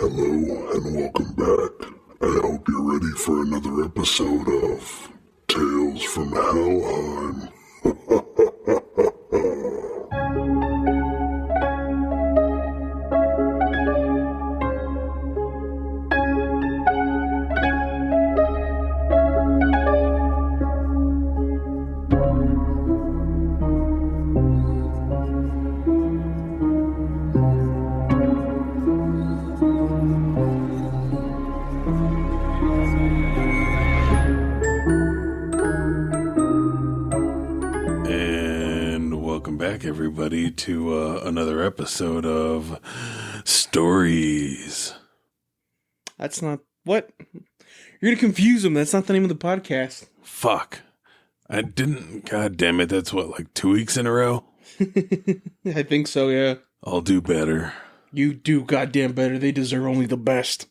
Hello and welcome back. I hope you're ready for another episode of Tales from Helheim. Everybody to another episode of Stories. That's not what you're gonna confuse them. That's not the name of the podcast. Fuck, I didn't. God damn it! That's what, like 2 weeks in a row. I think so. Yeah, I'll do better. You do goddamn better. They deserve only the best.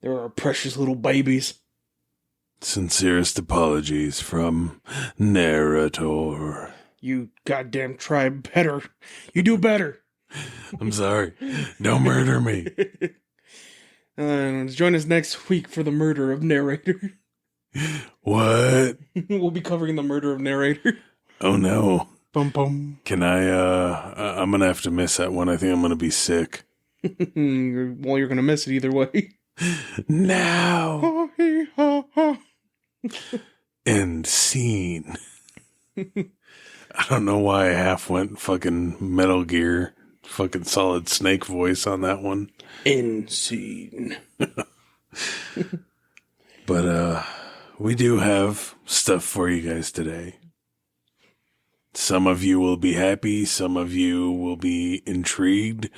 They're our precious little babies. Sincerest apologies from narrator. You goddamn try better. You do better. I'm sorry. Don't murder me. Join us next week for the murder of narrator. What? We'll be covering the murder of narrator. Oh no. Bum bum. Can I'm gonna have to miss that one. I think I'm gonna be sick. Well, you're gonna miss it either way. Now. End scene. I don't know why I half went fucking Metal Gear, fucking Solid Snake voice on that one. End scene. But we do have stuff for you guys today. Some of you will be happy, some of you will be intrigued,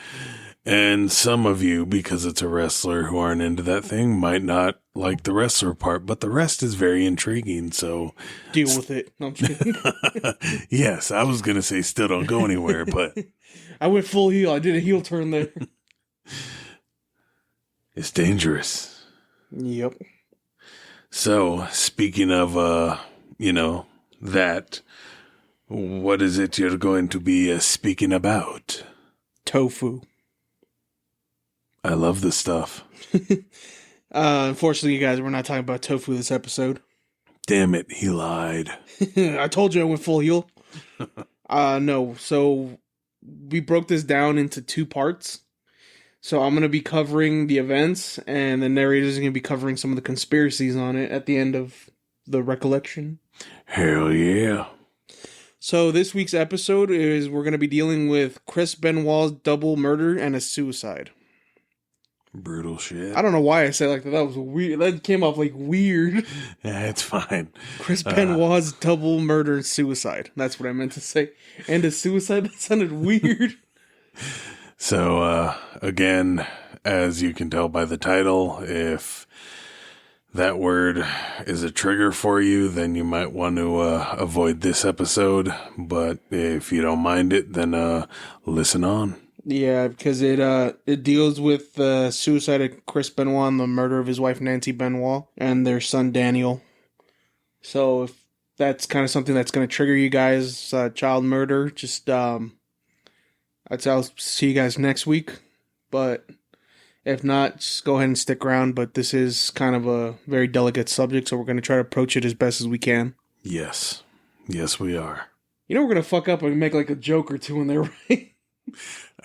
and some of you, because it's a wrestler who aren't into that thing, might not like the wrestler part, but the rest is very intriguing, so... Deal with it. No, I'm just kidding. Yes, I was going to say still don't go anywhere, but... I went full heel. I did a heel turn there. It's dangerous. Yep. So, speaking of, that, what is it you're going to be speaking about? Tofu. I love this stuff. Unfortunately, you guys, we're not talking about tofu this episode. Damn it, he lied. I told you I went full heel. No, so we broke this down into 2 parts. So I'm going to be covering the events, and the narrator is going to be covering some of the conspiracies on it at the end of the recollection. Hell yeah. So this week's episode is we're going to be dealing with Chris Benoit's double murder and a suicide. Brutal shit. I don't know why I said it like that. That was weird. That came off like weird. Yeah, it's fine. Chris Benoit's double murder and suicide. That's what I meant to say. And a suicide? That sounded weird. So, again, as you can tell by the title, if that word is a trigger for you, then you might want to avoid this episode. But if you don't mind it, then listen on. Yeah, because it deals with the suicide of Chris Benoit and the murder of his wife Nancy Benoit and their son Daniel. So if that's kind of something that's going to trigger you guys, child murder, just I'll see you guys next week. But if not, just go ahead and stick around. But this is kind of a very delicate subject, so we're going to try to approach it as best as we can. Yes. Yes, we are. You know we're going to fuck up and make like a joke or two in there, right?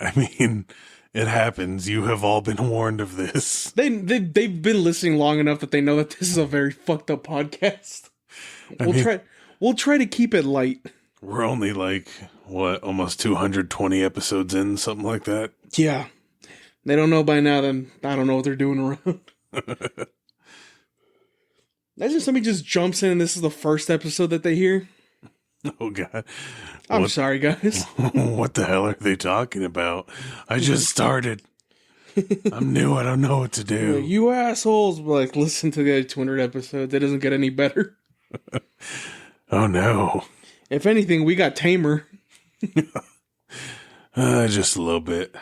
I mean, it happens. You have all been warned of this. They've been listening long enough that they know that this is a very fucked up podcast. We'll try to keep it light. We're only like, almost 220 episodes in, something like that? Yeah. They don't know by now, then I don't know what they're doing around. Imagine somebody just jumps in and this is the first episode that they hear. Oh, God. I'm sorry, guys. What the hell are they talking about? I just started. I'm new. I don't know what to do. You assholes. Like, listen to the other 200 episodes. It doesn't get any better. Oh, no. If anything, we got tamer. Just a little bit.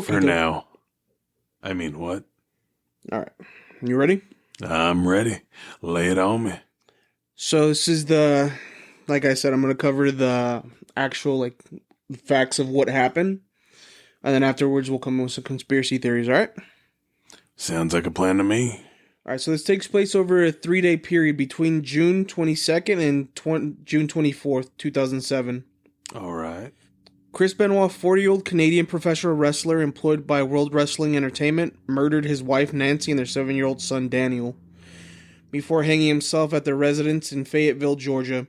For now. I mean, what? All right. You ready? I'm ready. Lay it on me. So this is like I said, I'm going to cover the actual, facts of what happened. And then afterwards, we'll come up with some conspiracy theories, all right? Sounds like a plan to me. All right, so this takes place over a 3-day period between June 22nd and June 24th, 2007. All right. Chris Benoit, 40-year-old Canadian professional wrestler employed by World Wrestling Entertainment, murdered his wife Nancy and their 7-year-old son Daniel before hanging himself at their residence in Fayetteville, Georgia.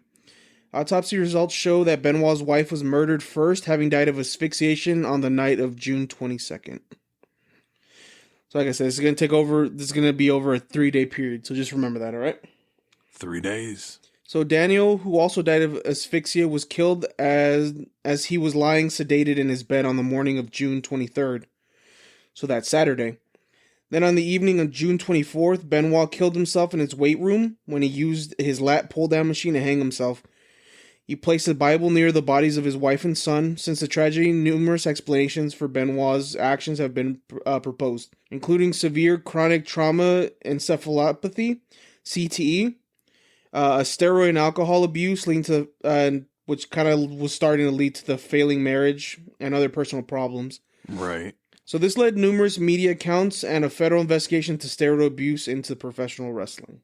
Autopsy results show that Benoit's wife was murdered first, having died of asphyxiation on the night of June 22nd. So like I said, this is going to be over a 3-day period, so just remember that, all right? 3 days. So Daniel, who also died of asphyxia, was killed as he was lying sedated in his bed on the morning of June 23rd. So that's Saturday. Then on the evening of June 24th, Benoit killed himself in his weight room when he used his lat pull-down machine to hang himself. He placed a Bible near the bodies of his wife and son. Since the tragedy, numerous explanations for Benoit's actions have been proposed, including severe chronic trauma encephalopathy, CTE, a steroid and alcohol abuse leading to, which kind of was starting to lead to the failing marriage and other personal problems. Right. So this led numerous media accounts and a federal investigation to steroid abuse into professional wrestling.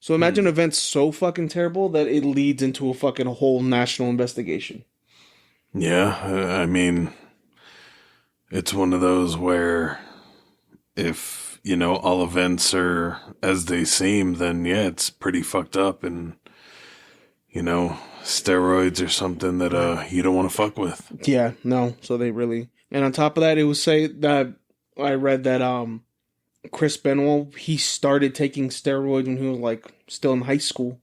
So imagine events so fucking terrible that it leads into a fucking whole national investigation. Yeah, I mean, it's one of those where if, all events are as they seem, then yeah, it's pretty fucked up. And, steroids are something that you don't want to fuck with. Yeah, no. So they really... And on top of that, it was say that I read that Chris Benoit, he started taking steroids when he was still in high school.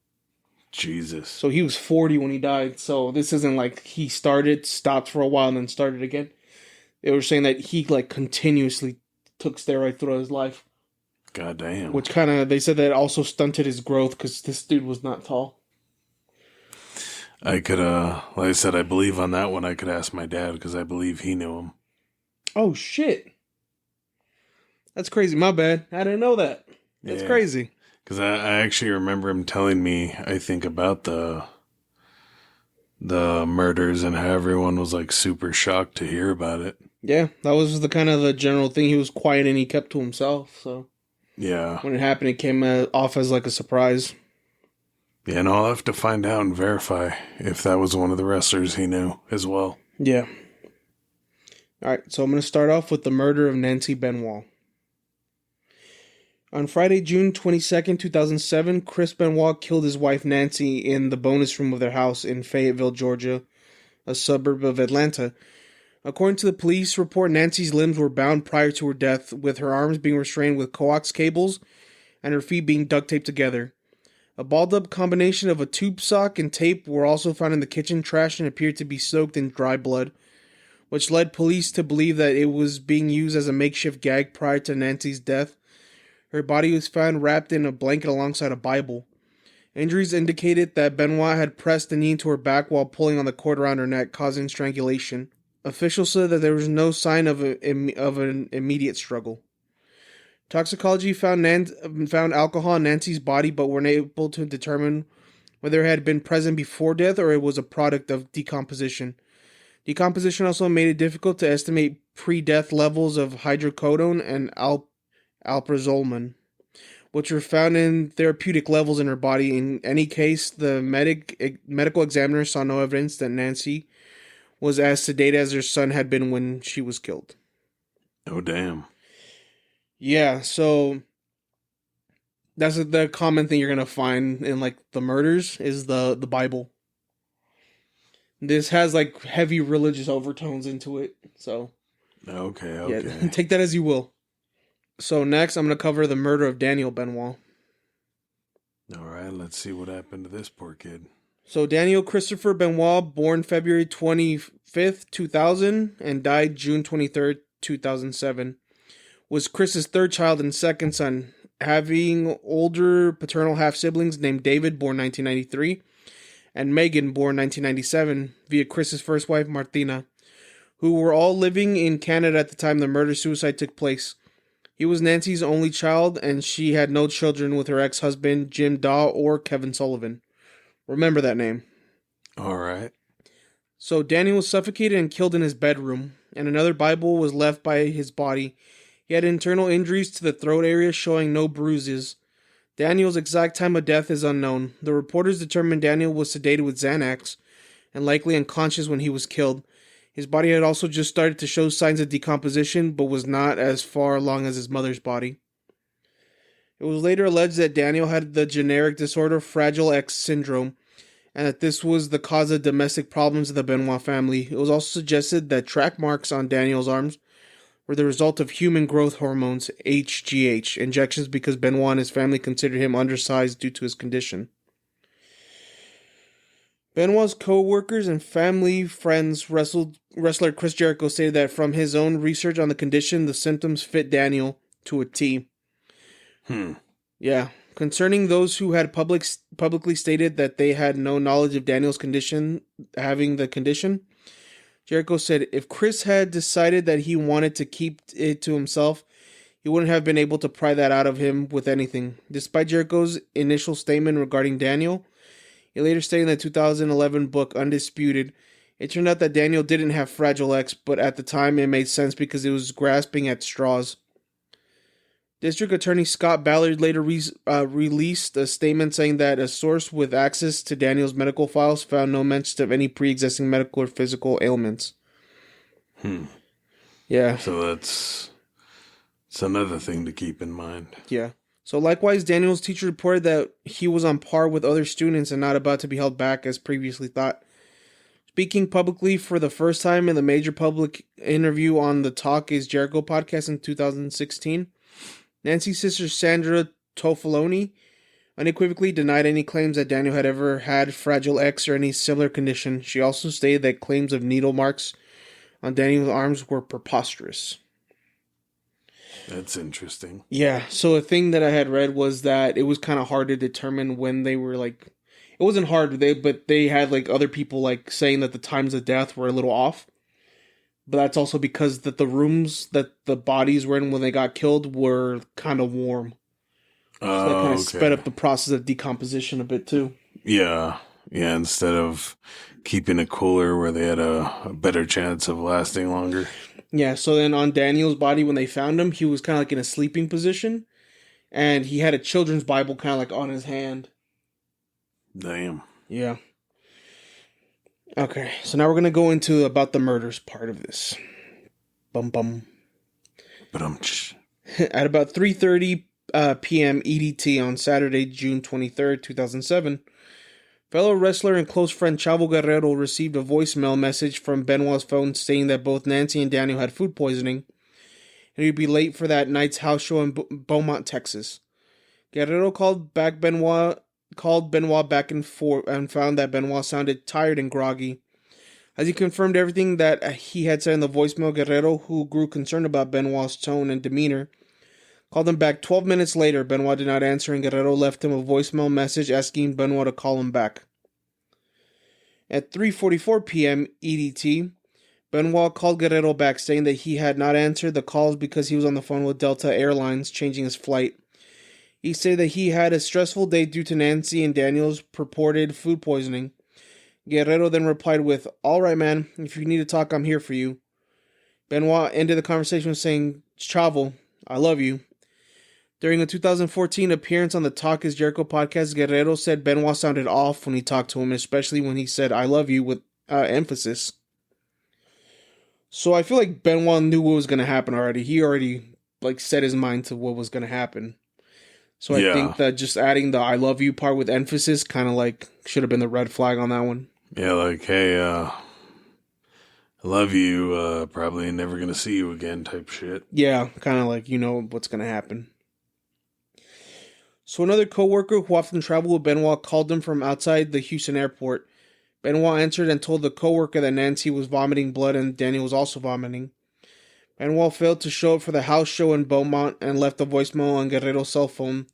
Jesus. So he was 40 when he died. So this isn't like he stopped for a while, and then started again. They were saying that he continuously took steroids throughout his life. God damn. Which they said that also stunted his growth because this dude was not tall. I could, like I said, I believe on that one I could ask my dad because I believe he knew him. Oh, shit. That's crazy. My bad. I didn't know that. That's crazy. Because I actually remember him telling me, I think, about the murders and how everyone was super shocked to hear about it. Yeah, that was the kind of the general thing. He was quiet and he kept to himself. So yeah, when it happened, it came off as a surprise. Yeah, and I'll have to find out and verify if that was one of the wrestlers he knew as well. Yeah. All right, so I'm going to start off with the murder of Nancy Benoit. On Friday, June 22nd, 2007, Chris Benoit killed his wife Nancy in the bonus room of their house in Fayetteville, Georgia, a suburb of Atlanta. According to the police report, Nancy's limbs were bound prior to her death, with her arms being restrained with coax cables and her feet being duct taped together. A balled-up combination of a tube sock and tape were also found in the kitchen trash and appeared to be soaked in dry blood, which led police to believe that it was being used as a makeshift gag prior to Nancy's death. Her body was found wrapped in a blanket alongside a Bible. Injuries indicated that Benoit had pressed a knee into her back while pulling on the cord around her neck, causing strangulation. Officials said that there was no sign of an immediate struggle. Toxicology found alcohol in Nancy's body, but weren't able to determine whether it had been present before death or it was a product of decomposition. Decomposition also made it difficult to estimate pre-death levels of hydrocodone and alprazolam, which were found in therapeutic levels in her body. In any case, the medical examiner saw no evidence that Nancy was as sedated as her son had been when she was killed. Oh, damn. Yeah, so that's the common thing you're going to find in the murders is the Bible. This has heavy religious overtones into it, so. Okay. Yeah, take that as you will. So next, I'm going to cover the murder of Daniel Benoit. All right, let's see what happened to this poor kid. So Daniel Christopher Benoit, born February 25th, 2000, and died June 23rd, 2007, was Chris's third child and second son, having older paternal half-siblings named David, born 1993, and Megan, born 1997, via Chris's first wife, Martina, who were all living in Canada at the time the murder-suicide took place. He was Nancy's only child, and she had no children with her ex-husband, Jim Daw, or Kevin Sullivan. Remember that name. All right. So Daniel was suffocated and killed in his bedroom, and another Bible was left by his body. He had internal injuries to the throat area showing no bruises. Daniel's exact time of death is unknown. The reporters determined Daniel was sedated with Xanax and likely unconscious when he was killed. His body had also just started to show signs of decomposition, but was not as far along as his mother's body. It was later alleged that Daniel had the generic disorder Fragile X syndrome, and that this was the cause of domestic problems of the Benoit family. It was also suggested that track marks on Daniel's arms were the result of human growth hormones, HGH, injections because Benoit and his family considered him undersized due to his condition. Benoit's co-workers and family friends, wrestler Chris Jericho, stated that from his own research on the condition, the symptoms fit Daniel to a T. Yeah. Concerning those who had publicly stated that they had no knowledge of Daniel's having the condition, Jericho said, if Chris had decided that he wanted to keep it to himself, he wouldn't have been able to pry that out of him with anything. Despite Jericho's initial statement regarding Daniel, he later stated in the 2011 book Undisputed, it turned out that Daniel didn't have Fragile X, but at the time it made sense because it was grasping at straws. District Attorney Scott Ballard later released a statement saying that a source with access to Daniel's medical files found no mention of any pre-existing medical or physical ailments. Yeah. So it's another thing to keep in mind. Yeah. So likewise, Daniel's teacher reported that he was on par with other students and not about to be held back as previously thought. Speaking publicly for the first time in the major public interview on the Talk is Jericho podcast in 2016, Nancy's sister Sandra Toffoli unequivocally denied any claims that Daniel had ever had Fragile X or any similar condition. She also stated that claims of needle marks on Daniel's arms were preposterous. That's interesting. Yeah, so a thing that I had read was that it was kind of hard to determine when they were like, it wasn't hard, but they had like other people like saying that the times of death were a little off. But that's also because that the rooms that the bodies were in when they got killed were kind of warm. So that kind of sped up the process of decomposition a bit too. Yeah, instead of keeping it cooler where they had a better chance of lasting longer. Yeah, so then on Daniel's body, when they found him, he was kind of like in a sleeping position. And he had a children's Bible kind of like on his hand. Damn. Yeah. Okay, so now we're going to go into about the murders part of this. Bum. At about 3:30 p.m. EDT on Saturday, June 23rd, 2007, fellow wrestler and close friend Chavo Guerrero received a voicemail message from Benoit's phone stating that both Nancy and Daniel had food poisoning and he'd be late for that night's house show in Beaumont, Texas. Guerrero called Benoit back and forth and found that Benoit sounded tired and groggy. As he confirmed everything that he had said in the voicemail, Guerrero, who grew concerned about Benoit's tone and demeanor, called him back 12 minutes later. Benoit did not answer, and Guerrero left him a voicemail message asking Benoit to call him back. At 3:44 p.m. EDT, Benoit called Guerrero back, saying that he had not answered the calls because he was on the phone with Delta Airlines changing his flight. He said that he had a stressful day due to Nancy and Daniel's purported food poisoning. Guerrero then replied with, "All right, man, if you need to talk, I'm here for you." Benoit ended the conversation with saying, "Chavo, I love you." During a 2014 appearance on the Talk is Jericho podcast, Guerrero said Benoit sounded off when he talked to him, especially when he said, "I love you," with emphasis. So I feel like Benoit knew what was going to happen already. He already set his mind to what was going to happen. So I think that just adding the "I love you" part with emphasis kind of should have been the red flag on that one. Yeah, hey, I love you, probably never gonna see you again type shit. Yeah, kind of you know what's gonna happen. So another co-worker who often traveled with Benoit called him from outside the Houston airport. Benoit answered and told the co-worker that Nancy was vomiting blood and Daniel was also vomiting. Benoit failed to show up for the house show in Beaumont and left a voicemail on Guerrero's cell phone.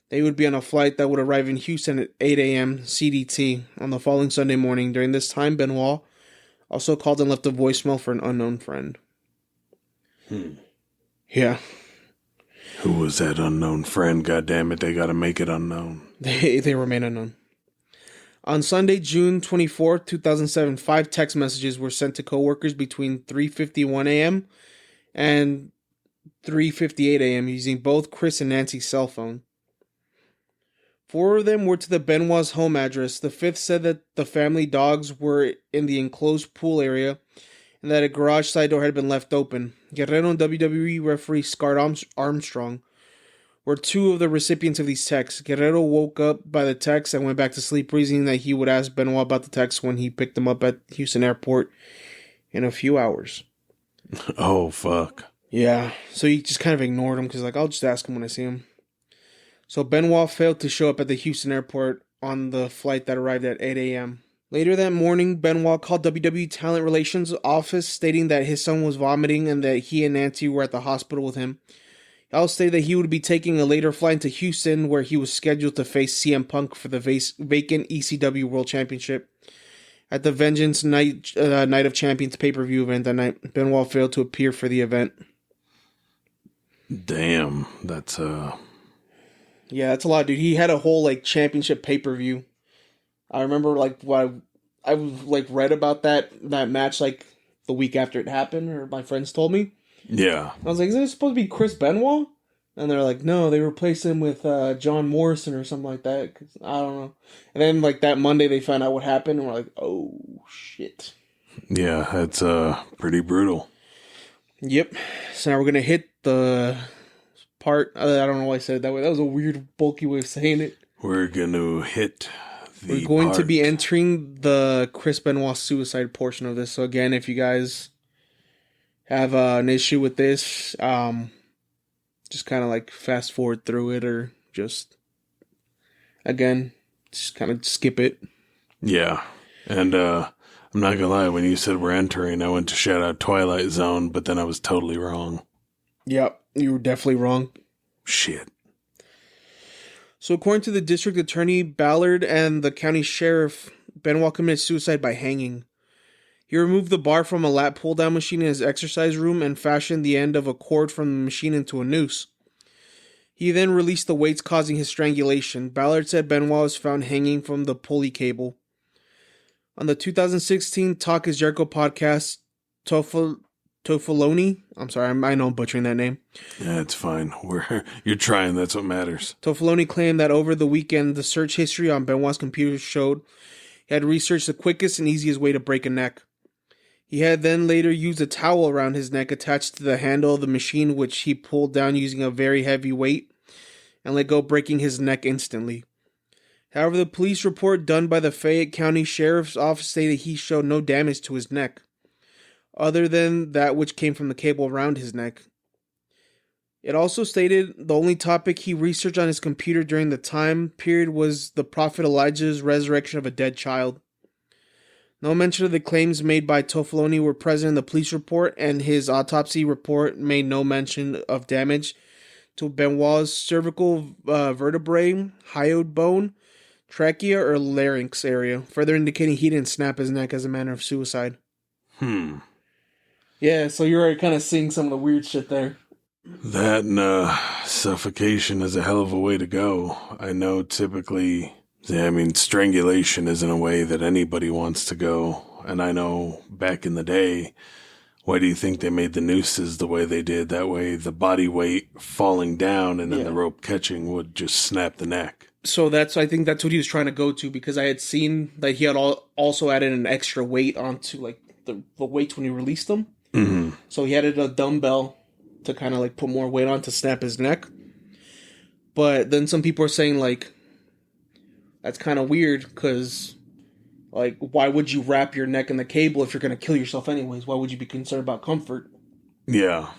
They would be on a flight that would arrive in Houston at 8 a.m. CDT on the following Sunday morning. During this time, Benoit also called and left a voicemail for an unknown friend. Yeah. Who was that unknown friend? God damn it, they gotta make it unknown. They remain unknown. On Sunday, June 24th, 2007, 5 text messages were sent to coworkers between 3:51 a.m. and 3:58 a.m. using both Chris and Nancy's cell phone. 4 of them were to the Benoit's home address. The 5th said that the family dogs were in the enclosed pool area and that a garage side door had been left open. Guerrero and WWE referee Scar Armstrong were 2 of the recipients of these texts. Guerrero woke up by the text and went back to sleep, reasoning that he would ask Benoit about the text when he picked him up at Houston Airport in a few hours. Oh, fuck. Yeah, so he just kind of ignored him because, like, I'll just ask him when I see him. So Benoit failed to show up at the Houston airport on the flight that arrived at 8 a.m. Later that morning, Benoit called WWE Talent Relations office stating that his son was vomiting and that he and Nancy were at the hospital with him. He also stated that he would be taking a later flight to Houston where he was scheduled to face CM Punk for the vacant ECW World Championship. At the Vengeance Night of Champions pay-per-view event that night, Benoit failed to appear for the event. Damn, that's Yeah, that's a lot, dude. He had a whole like championship pay-per-view. I remember like when I like read about that match like the week after it happened, or my friends told me. Yeah. I was like, is it supposed to be Chris Benoit? And they're like, no, they replaced him with John Morrison or something like that. 'Cause I don't know. And then like that Monday they found out what happened, and we're like, oh shit. Yeah, it's pretty brutal. Yep. So now we're gonna hit the part. I don't know why I said it that way. That was a weird, bulky way of saying it. We're going to hit the We're going to part. be entering the Chris Benoit suicide portion of this. So again, if you guys have an issue with this, just kind of like fast forward through it, or just again, just kind of skip it. Yeah. And I'm not going to lie, when you said we're entering, I went to shout out Twilight Zone, but then I was totally wrong. Yep, you were definitely wrong. Shit. So according to the district attorney Ballard and the county sheriff, Benoit committed suicide by hanging. He removed the bar from a lat pull-down machine in his exercise room and fashioned the end of a cord from the machine into a noose. He then released the weights, causing his strangulation. Ballard said Benoit was found hanging from the pulley cable. On the 2016 Talk is Jericho podcast, Tofoloni, I'm sorry, I know I'm butchering that name. Yeah, it's fine. You're trying, that's what matters. Tofoloni claimed that over the weekend, the search history on Benoit's computer showed he had researched the quickest and easiest way to break a neck. He had then later used a towel around his neck attached to the handle of the machine, which he pulled down using a very heavy weight and let go, breaking his neck instantly. However, the police report done by the Fayette County Sheriff's Office stated he showed no damage to his neck, other than that which came from the cable around his neck. It also stated the only topic he researched on his computer during the time period was the prophet Elijah's resurrection of a dead child. No mention of the claims made by Tofoloni were present in the police report, and his autopsy report made no mention of damage to Benoit's cervical vertebrae, hyoid bone, trachea, or larynx area, further indicating he didn't snap his neck as a manner of suicide. Yeah, so you're already kind of seeing some of the weird shit there. That and suffocation is a hell of a way to go. I know typically, strangulation isn't a way that anybody wants to go. And I know back in the day, why do you think they made the nooses the way they did? That way the body weight falling down and then the rope catching would just snap the neck. So I think that's what he was trying to go to, because I had seen that he had also added an extra weight onto like the weights when he released them. Mm-hmm. So he added a dumbbell to kind of like put more weight on to snap his neck. But then some people are saying like, that's kind of weird, because like, why would you wrap your neck in the cable if you're going to kill yourself anyways? Why would you be concerned about comfort? Yeah.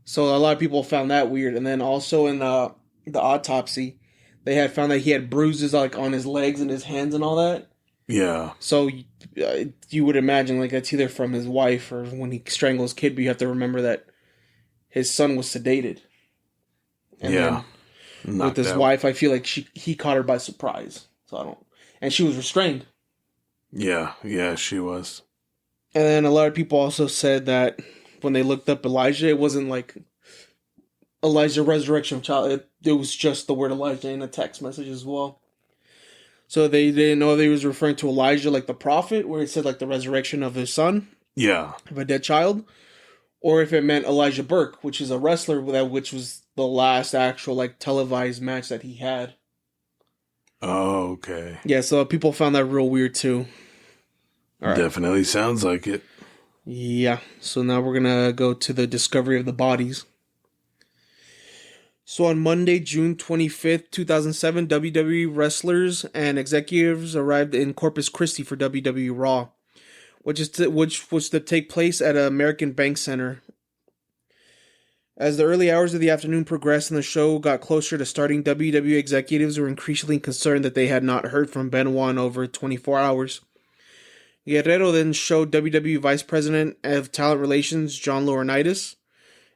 So a lot of people found that weird. And then also in the autopsy, they had found that he had bruises like on his legs and his hands and all that. Yeah. So you would imagine like that's either from his wife or when he strangled his kid, but you have to remember that his son was sedated. And yeah. with his wife, I feel like he caught her by surprise. And she was restrained. Yeah, she was. And then a lot of people also said that when they looked up Elijah, it wasn't like Elijah resurrection of child. It was just the word Elijah in a text message as well. So they didn't know they was referring to Elijah like the prophet, where it said like the resurrection of his son, Yeah. of a dead child, or if it meant Elijah Burke, which is a wrestler which was the last actual like televised match that he had. Oh, okay. Yeah, so people found that real weird too. All right. Definitely sounds like it. Yeah, so now we're gonna go to the discovery of the bodies. So on Monday, June 25th, 2007, WWE wrestlers and executives arrived in Corpus Christi for WWE Raw, which was to take place at American Bank Center. As the early hours of the afternoon progressed and the show got closer to starting, WWE executives were increasingly concerned that they had not heard from Benoit in over 24 hours. Guerrero then showed WWE Vice President of Talent Relations John Laurinaitis,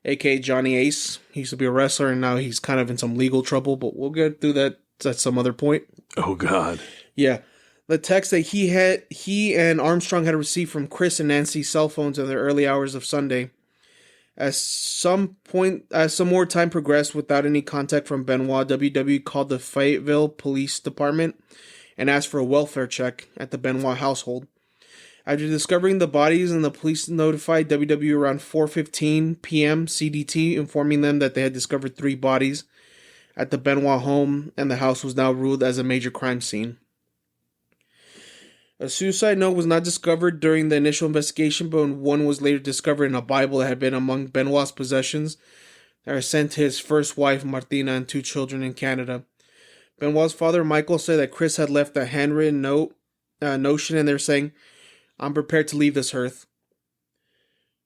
aka Johnny Ace. He used to be a wrestler and now he's kind of in some legal trouble, but we'll get through that at some other point. Oh, God. Yeah. The text that he and Armstrong had received from Chris and Nancy's cell phones in the early hours of Sunday. As some more time progressed without any contact from Benoit, WWE called the Fayetteville Police Department and asked for a welfare check at the Benoit household. After discovering the bodies, and the police notified WWE around 4:15 p.m. CDT, informing them that they had discovered 3 bodies at the Benoit home, and the house was now ruled as a major crime scene. A suicide note was not discovered during the initial investigation, but one was later discovered in a Bible that had been among Benoit's possessions that were sent to his first wife, Martina, and 2 children in Canada. Benoit's father, Michael, said that Chris had left a handwritten notion in there saying, "I'm prepared to leave this earth."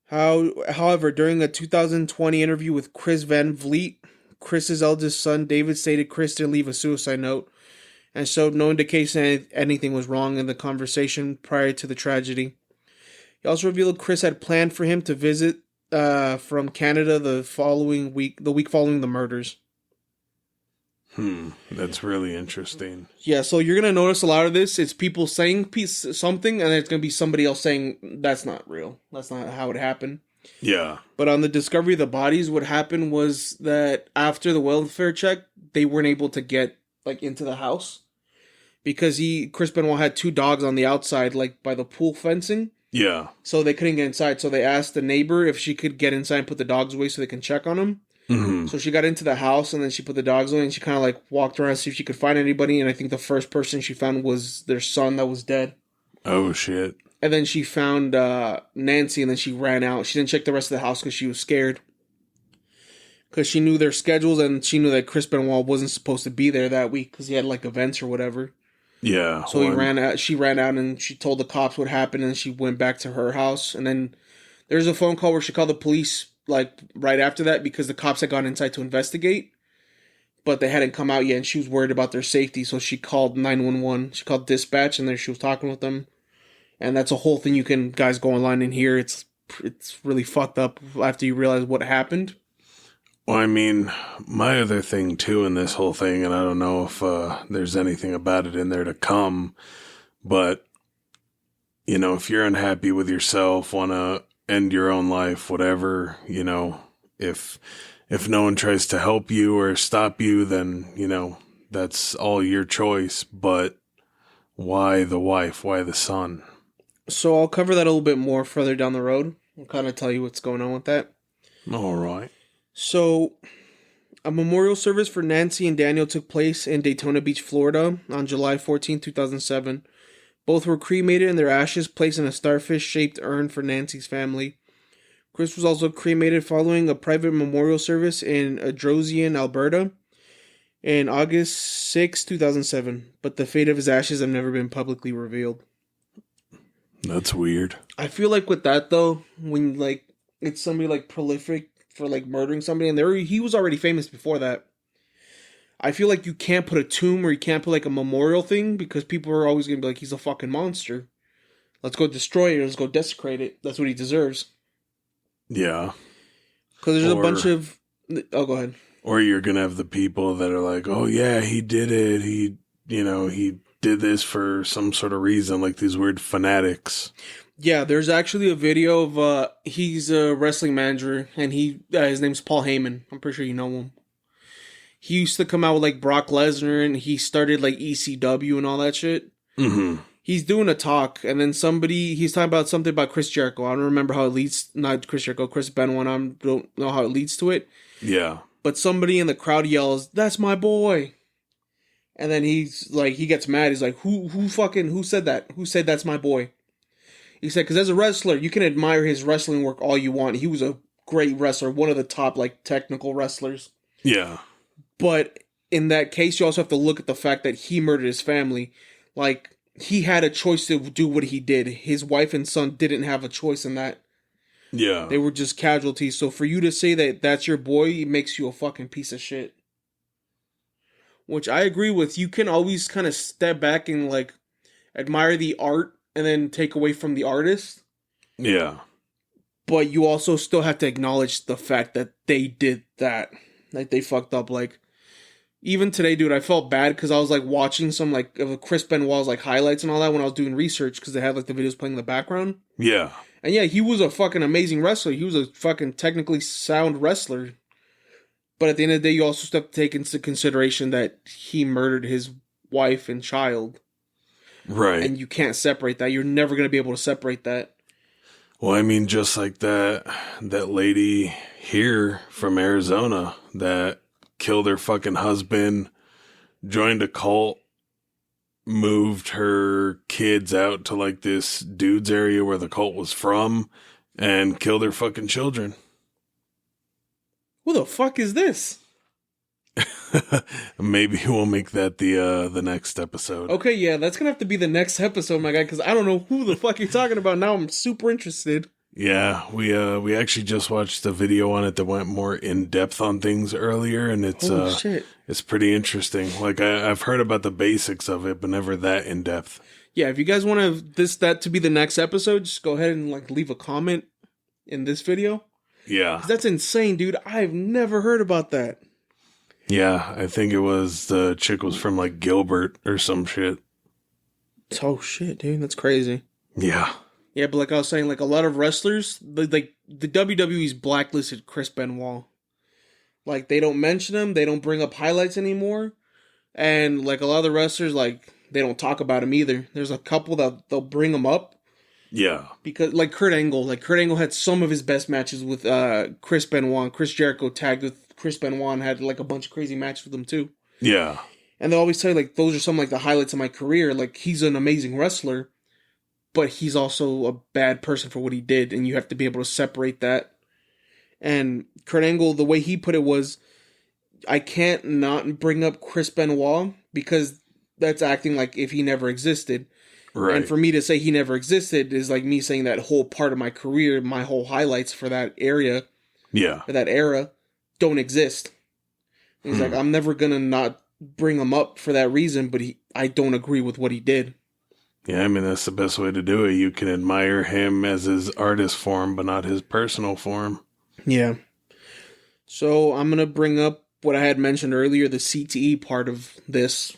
However, during a 2020 interview with Chris Van Vliet, Chris's eldest son, David, stated Chris did leave a suicide note and showed no indication anything was wrong in the conversation prior to the tragedy. He also revealed Chris had planned for him to visit from Canada the week following the murders. That's really interesting. Yeah, so you're going to notice a lot of this. It's people saying something, and it's going to be somebody else saying, that's not real. That's not how it happened. Yeah. But on the discovery of the bodies, what happened was that after the welfare check, they weren't able to get into the house. Because Chris Benoit had 2 dogs on the outside, by the pool fencing. Yeah. So they couldn't get inside. So they asked the neighbor if she could get inside and put the dogs away so they can check on them. Mm-hmm. So she got into the house and then she put the dogs away and she kind of walked around to see if she could find anybody. And I think the first person she found was their son that was dead. Oh, shit. And then she found Nancy and then she ran out. She didn't check the rest of the house because she was scared. Because she knew their schedules and she knew that Chris Benoit wasn't supposed to be there that week because he had events or whatever. Yeah. So she ran out and she told the cops what happened and she went back to her house. And then there's a phone call where she called the police right after that because the cops had gone inside to investigate. But they hadn't come out yet and she was worried about their safety. So she called 911. She called dispatch and there she was talking with them. And that's a whole thing you can guys go online and hear. It's really fucked up after you realize what happened. Well, I mean, my other thing, too, in this whole thing, and I don't know if there's anything about it in there to come, but, if you're unhappy with yourself, want to end your own life, whatever, if no one tries to help you or stop you, then, that's all your choice, but why the wife? Why the son? So I'll cover that a little bit more further down the road. I'll kind of tell you what's going on with that. All right. So, a memorial service for Nancy and Daniel took place in Daytona Beach, Florida on July 14, 2007. Both were cremated and their ashes placed in a starfish-shaped urn for Nancy's family. Chris was also cremated following a private memorial service in Adrosian, Alberta in August 6, 2007, but the fate of his ashes have never been publicly revealed. That's weird. I feel like with that, though, when, it's somebody, prolific for murdering somebody, and he was already famous before that. I feel like you can't put a tomb or you can't put a memorial thing because people are always gonna be like, he's a fucking monster. Let's go destroy it. Let's go desecrate it. That's what he deserves. Yeah. Because there's a bunch of. Oh, go ahead. Or you're gonna have the people that are like, oh yeah, he did it. He did this for some sort of reason, like these weird fanatics. Yeah, there's actually a video of he's a wrestling manager and his name's Paul Heyman. I'm pretty sure you know him. he used to come out with like Brock Lesnar, and he started like ECW and all that shit. Mm-hmm. He's doing a talk, and then he's talking about something about Chris Jericho. I don't remember how it leads, not Chris Jericho, Chris Benoit. I don't know how it leads to it. Yeah. But somebody in the crowd yells, "That's my boy." And then he's like, he gets mad. He's like, who said that? Who said that's my boy? He said, because as a wrestler, you can admire his wrestling work all you want. He was a great wrestler, one of the top, like, technical wrestlers. Yeah. But in that case, you also have to look at the fact that he murdered his family. Like, he had a choice to do what he did. His wife and son didn't have a choice in that. Yeah. They were just casualties. So for you to say that that's your boy, it makes you a fucking piece of shit. Which I agree with. You can always kind of step back and, like, admire the art and then take away from the artist. Yeah. But you also still have to acknowledge the fact that they did that. Like, they fucked up. Like, even today, dude, I felt bad because I was, like, watching some, like, of Chris Benoit's, like, highlights and all that when I was doing research because they had, like, the videos playing in the background. Yeah. And, yeah, he was a fucking amazing wrestler. He was a fucking technically sound wrestler. But at the end of the day, you also have to take into consideration that he murdered his wife and child. Right. And you can't separate that. You're never going to be able to separate that. Well, I mean, just like that lady here from Arizona that killed her fucking husband, joined a cult, moved her kids out to like this dude's area where the cult was from, and killed her fucking children. Who the fuck is this? Maybe we'll make that the next episode. Okay, yeah, that's gonna have to be the next episode, my guy, because I don't know who the fuck you're talking about. Now I'm super interested. Yeah, we actually just watched a video on it that went more in depth on things earlier, and it's shit. It's pretty interesting. Like I've heard about the basics of it, but never that in depth. Yeah, if you guys want that to be the next episode, just go ahead and like leave a comment in this video. Yeah, 'Cause that's insane, dude. I've never heard about that. Yeah, I think it was the chick was from like Gilbert or some shit. Oh shit, dude, that's crazy. Yeah. Yeah, but like I was saying, like a lot of wrestlers, like the WWE's blacklisted Chris Benoit. Like they don't mention him, they don't bring up highlights anymore, and like a lot of the wrestlers, like they don't talk about him either. There's a couple that they'll bring him up. Yeah. Because like Kurt Angle had some of his best matches with Chris Benoit. Chris Jericho tagged with Chris Benoit and had like a bunch of crazy matches with him too. Yeah. And they'll always tell you like those are some like the highlights of my career. Like he's an amazing wrestler, but he's also a bad person for what he did, and you have to be able to separate that. And Kurt Angle, the way he put it was, I can't not bring up Chris Benoit because that's acting like if he never existed. Right. And for me to say he never existed is like me saying that whole part of my career, my whole highlights for that area, for that era, don't exist. He's like, I'm never gonna not bring him up for that reason, but I don't agree with what he did. Yeah, I mean, that's the best way to do it. You can admire him as his artist form, but not his personal form. Yeah. So I'm going to bring up what I had mentioned earlier, the CTE part of this.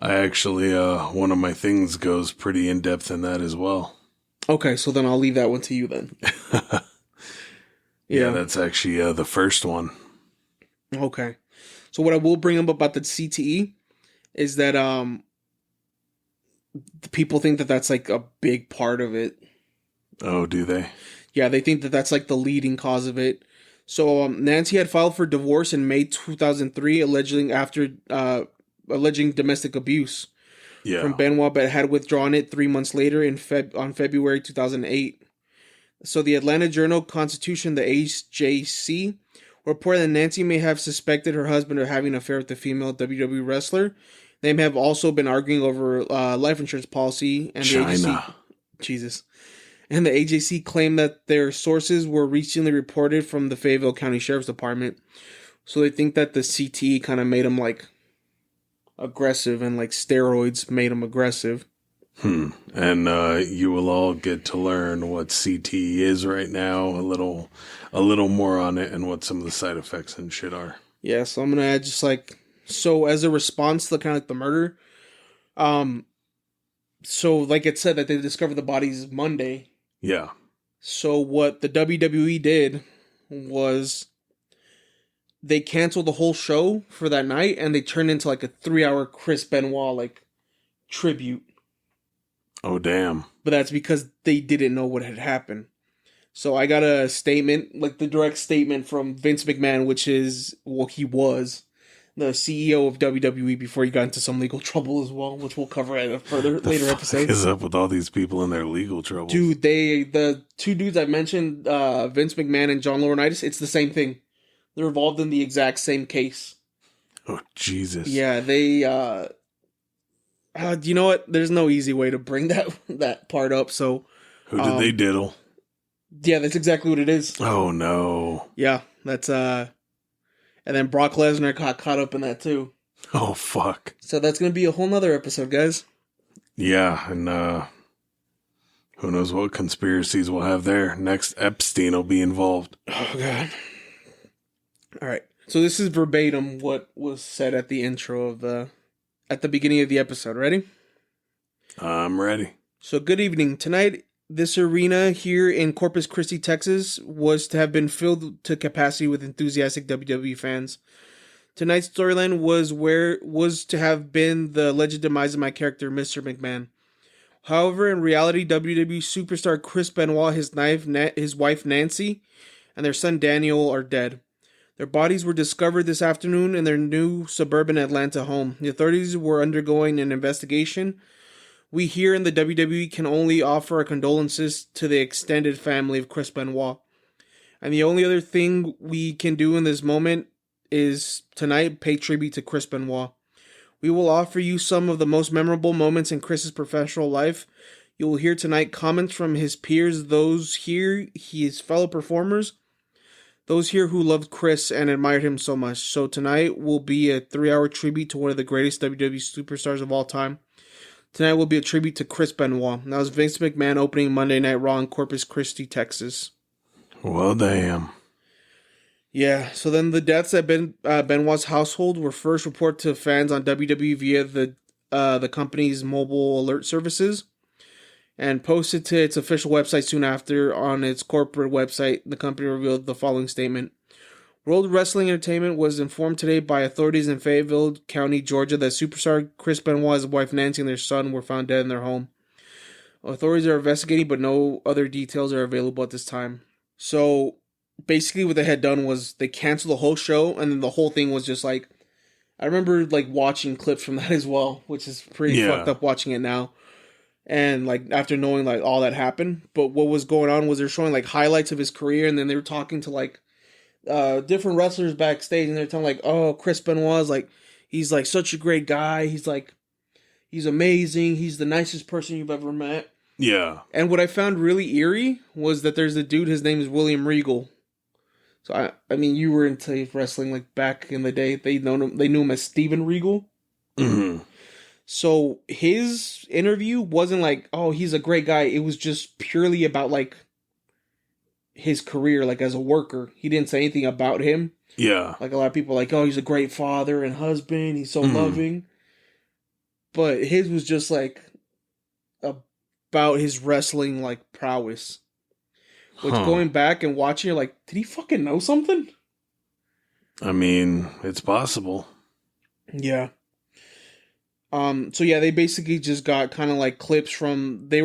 I actually, one of my things goes pretty in depth in that as well. Okay, so then I'll leave that one to you then. Yeah, that's actually the first one. Okay. So what I will bring up about the CTE is that people think that that's like a big part of it. Oh, do they? Yeah, they think that that's like the leading cause of it. So Nancy had filed for divorce in May 2003, alleging domestic abuse from Benoit, but had withdrawn it 3 months later on February 2008. So the Atlanta Journal-Constitution, the AJC, reported that Nancy may have suspected her husband of having an affair with the female WWE wrestler. They may have also been arguing over life insurance policy, and China. And the AJC claimed that their sources were recently reported from the Fayetteville County Sheriff's Department. So they think that the CTE kind of made him like aggressive, and like steroids made him aggressive. And you will all get to learn what CTE is right now, a little more on it, and what some of the side effects and shit are. Yeah, so I'm gonna add just like, so as a response to kind of like the murder, so like it said that they discovered the bodies Monday. Yeah. So what the WWE did was they canceled the whole show for that night, and they turned into like a 3-hour Chris Benoit like tribute. Oh, damn. But that's because they didn't know what had happened. So I got a statement, like the direct statement from Vince McMahon, which is, well, he was the CEO of WWE before he got into some legal trouble as well, which we'll cover at a further later episode. What is up with all these people in their legal trouble? Dude, the two dudes I mentioned, Vince McMahon and John Laurinaitis, it's the same thing. They're involved in the exact same case. Oh, Jesus. Yeah, they, you know what? There's no easy way to bring that part up, so. Who did they diddle? Yeah, that's exactly what it is. Oh, no. Yeah, that's, and then Brock Lesnar got caught up in that too. Oh, fuck. So that's going to be a whole nother episode, guys. Yeah, and, who knows what conspiracies we'll have there. Next, Epstein will be involved. Oh, God. All right. So this is verbatim what was said at the intro of at the beginning of the episode. Ready? I'm ready. So good evening. Tonight, this arena here in Corpus Christi, Texas, was to have been filled to capacity with enthusiastic WWE fans. Tonight's storyline was to have been the alleged demise of my character, Mr. McMahon. However, in reality, WWE superstar Chris Benoit, his wife Nancy, and their son Daniel are dead. Their bodies were discovered this afternoon in their new suburban Atlanta home. The authorities were undergoing an investigation. We here in the WWE can only offer our condolences to the extended family of Chris Benoit. And the only other thing we can do in this moment is tonight pay tribute to Chris Benoit. We will offer you some of the most memorable moments in Chris's professional life. You will hear tonight comments from his peers, those here, his fellow performers, those here who loved Chris and admired him so much. So tonight will be a 3-hour tribute to one of the greatest WWE superstars of all time. Tonight will be a tribute to Chris Benoit. That was Vince McMahon opening Monday Night Raw in Corpus Christi, Texas. Well, damn. Yeah, so then the deaths at Benoit's household were first reported to fans on WWE via the company's mobile alert services and posted to its official website soon after. On its corporate website, the company revealed the following statement. World Wrestling Entertainment was informed today by authorities in Fayetteville County, Georgia, that superstar Chris Benoit, his wife Nancy, and their son were found dead in their home. Authorities are investigating, but no other details are available at this time. So, basically what they had done was they canceled the whole show, and then the whole thing was just like, I remember like watching clips from that as well, which is pretty fucked up watching it now. And like after knowing like all that happened, but what was going on was they're showing like highlights of his career, and then they were talking to like different wrestlers backstage, and they're telling like, oh, Chris Benoit's like, he's like such a great guy. He's like, he's amazing. He's the nicest person you've ever met. Yeah. And what I found really eerie was that there's a dude, his name is William Regal. So I mean, you were into wrestling like back in the day. They knew him as Steven Regal. Mm-hmm. So his interview wasn't like, oh, he's a great guy. It was just purely about like his career, like as a worker. He didn't say anything about him. Yeah. Like a lot of people are like, oh, he's a great father and husband. He's so loving. But his was just like about his wrestling like prowess. Which going back and watching, you're like, did he fucking know something? I mean, it's possible. Yeah. So yeah, they basically just got kind of like clips from they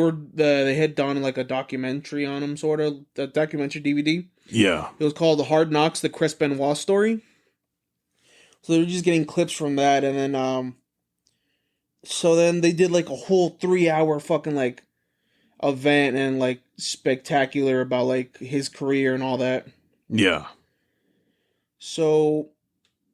had done like a documentary on him, sort of the documentary DVD. Yeah, it was called "The Hard Knocks: The Chris Benoit Story." So they were just getting clips from that, and then so then they did like a whole 3-hour fucking like event and like spectacular about like his career and all that. Yeah. So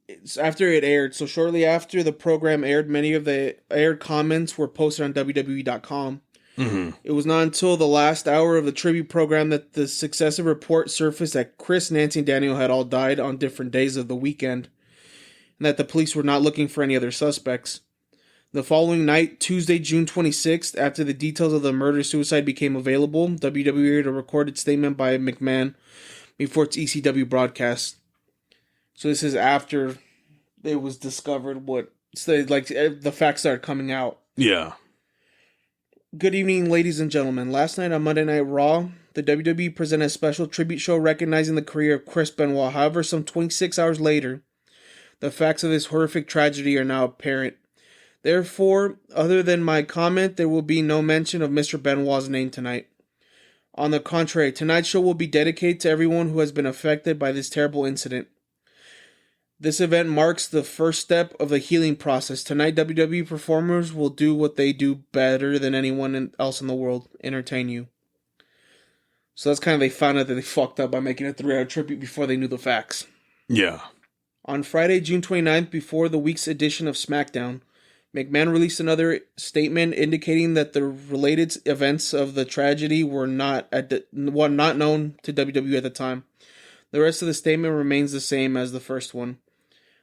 it's after it aired. So shortly after the program aired, many of the aired comments were posted on WWE.com. Mm-hmm. It was not until the last hour of the tribute program that the successive report surfaced that Chris, Nancy, and Daniel had all died on different days of the weekend, and that the police were not looking for any other suspects. The following night, Tuesday, June 26th, after the details of the murder-suicide became available, WWE aired a recorded statement by McMahon before its ECW broadcast. So this is after it was discovered the facts started coming out. Yeah. Good evening, ladies and gentlemen. Last night on Monday Night Raw, the WWE presented a special tribute show recognizing the career of Chris Benoit. However, some 26 hours later, the facts of this horrific tragedy are now apparent. Therefore, other than my comment, there will be no mention of Mr. Benoit's name tonight. On the contrary, tonight's show will be dedicated to everyone who has been affected by this terrible incident. This event marks the first step of the healing process. Tonight, WWE performers will do what they do better than anyone else in the world: entertain you. So that's kind of, they found out that they fucked up by making a 3-hour tribute before they knew the facts. Yeah. On Friday, June 29th, before the week's edition of SmackDown, McMahon released another statement indicating that the related events of the tragedy were not known to WWE at the time. The rest of the statement remains the same as the first one.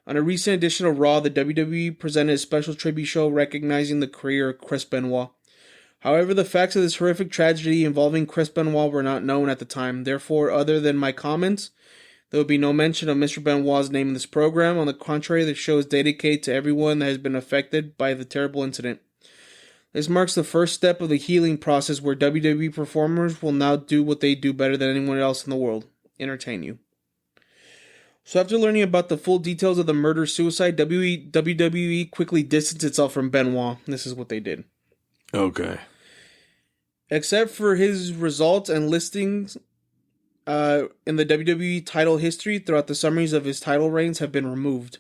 On a recent edition of Raw, the WWE presented a special tribute show recognizing the career of Chris Benoit. However, the facts of this horrific tragedy involving Chris Benoit were not known at the time. Therefore, other than my comments, there will be no mention of Mr. Benoit's name in this program. On the contrary, the show is dedicated to everyone that has been affected by the terrible incident. This marks the first step of the healing process where WWE performers will now do what they do better than anyone else in the world: entertain you. So after learning about the full details of the murder-suicide, WWE quickly distanced itself from Benoit. This is what they did. Okay. Except for his results and listings in the WWE title history throughout the summaries of his title reigns have been removed.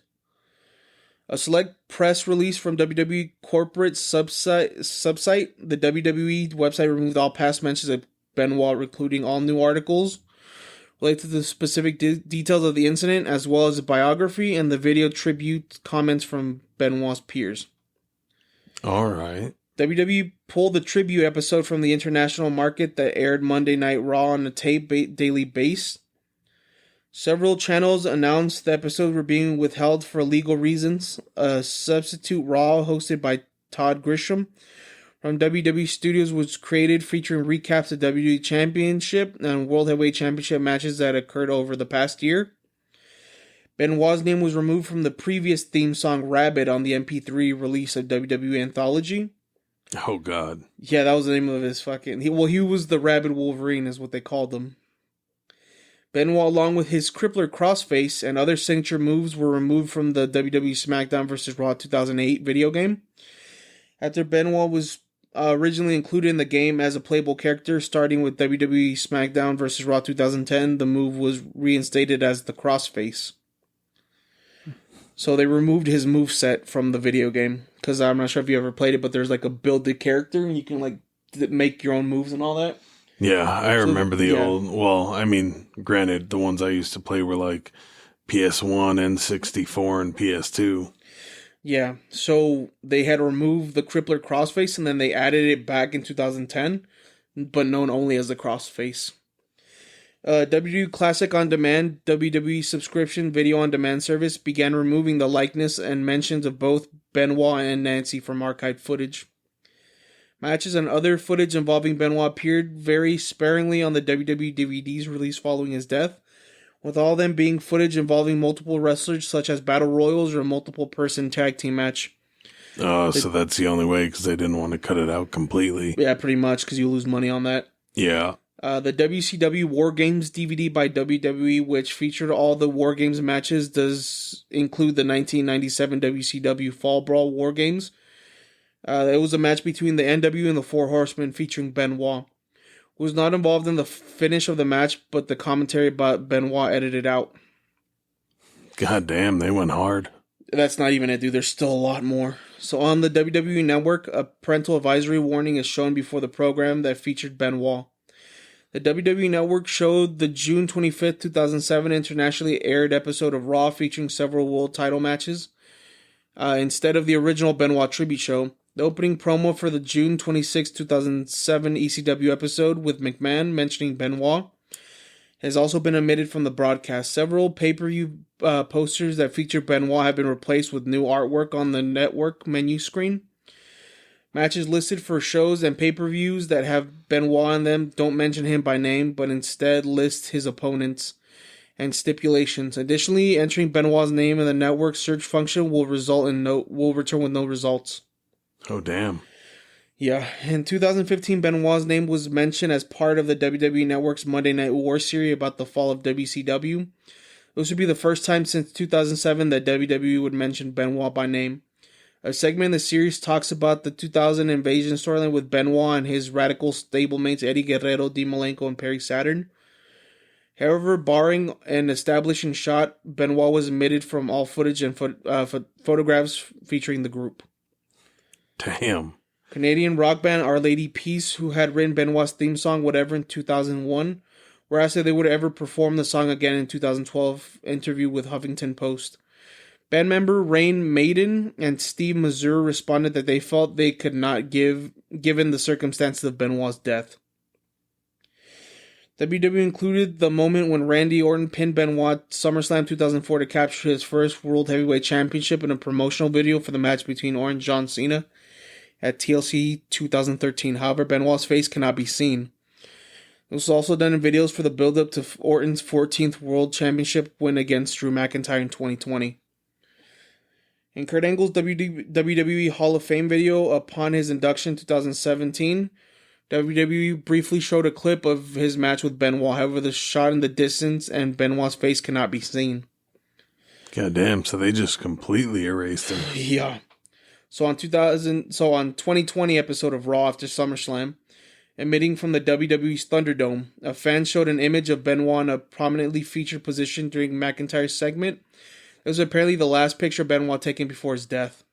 A select press release from WWE corporate subsite, the WWE website, removed all past mentions of Benoit, including all new articles related to the specific details of the incident, as well as a biography and the video tribute comments from Benoit's peers. All right. WWE pulled the tribute episode from the international market that aired Monday Night Raw on a daily base. Several channels announced the episodes were being withheld for legal reasons. A substitute Raw hosted by Todd Grisham from WWE Studios was created, featuring recaps of WWE Championship and World Heavyweight Championship matches that occurred over the past year. Benoit's name was removed from the previous theme song Rabbit on the MP3 release of WWE Anthology. Oh, God. Yeah, that was the name of his fucking... He was the Rabid Wolverine, is what they called him. Benoit, along with his crippler crossface and other signature moves, were removed from the WWE SmackDown vs. Raw 2008 video game. After Benoit was originally included in the game as a playable character, starting with WWE SmackDown vs. Raw 2010, the move was reinstated as the crossface. So they removed his moveset from the video game, because I'm not sure if you ever played it, but there's like a built-in character, and you can like make your own moves and all that. Yeah, I remember the old... Well, I mean, granted, the ones I used to play were like PS1, N64, and PS2. Yeah, so they had removed the crippler crossface, and then they added it back in 2010, but known only as the crossface. WWE Classic On Demand, WWE subscription video on demand service, began removing the likeness and mentions of both Benoit and Nancy from archived footage. Matches and other footage involving Benoit appeared very sparingly on the WWE DVDs released following his death, with all of them being footage involving multiple wrestlers, such as battle royals or a multiple-person tag team match. So that's the only way, because they didn't want to cut it out completely. Yeah, pretty much, because you lose money on that. Yeah. The WCW War Games DVD by WWE, which featured all the War Games matches, does include the 1997 WCW Fall Brawl War Games. It was a match between the NW and the Four Horsemen featuring Benoit, who was not involved in the finish of the match, but the commentary about Benoit edited out. God damn, they went hard. That's not even it, dude. There's still a lot more. So on the WWE Network, a parental advisory warning is shown before the program that featured Benoit. The WWE Network showed the June 25th, 2007 internationally aired episode of Raw featuring several world title matches. Instead of the original Benoit tribute show, the opening promo for the June 26, 2007 ECW episode with McMahon mentioning Benoit has also been omitted from the broadcast. Several pay-per-view posters that feature Benoit have been replaced with new artwork on the network menu screen. Matches listed for shows and pay-per-views that have Benoit in them don't mention him by name, but instead list his opponents and stipulations. Additionally, entering Benoit's name in the network search function will return with no results. Oh, damn. Yeah, in 2015, Benoit's name was mentioned as part of the WWE Network's Monday Night War series about the fall of WCW. This would be the first time since 2007 that WWE would mention Benoit by name. A segment in the series talks about the 2000 Invasion storyline with Benoit and his radical stablemates Eddie Guerrero, Dean Malenko, and Perry Saturn. However, barring an establishing shot, Benoit was omitted from all footage and photographs featuring the group. Damn. Canadian rock band Our Lady Peace, who had written Benoit's theme song Whatever in 2001, were asked if they would ever perform the song again in 2012 interview with Huffington Post. Band member Rain Maiden and Steve Mazur responded that they felt they could not given the circumstances of Benoit's death. WWE included the moment when Randy Orton pinned Benoit SummerSlam 2004 to capture his first World Heavyweight Championship in a promotional video for the match between Orton and John Cena at TLC 2013. However, Benoit's face cannot be seen. It was also done in videos for the build-up to Orton's 14th World Championship win against Drew McIntyre in 2020. In Kurt Angle's WWE Hall of Fame video upon his induction in 2017, WWE briefly showed a clip of his match with Benoit. However, the shot in the distance and Benoit's face cannot be seen. Goddamn, so they just completely erased him. Yeah. So on 2020 episode of Raw after SummerSlam, emitting from the WWE's Thunderdome, a fan showed an image of Benoit in a prominently featured position during McIntyre's segment. It was apparently the last picture Benoit taken before his death.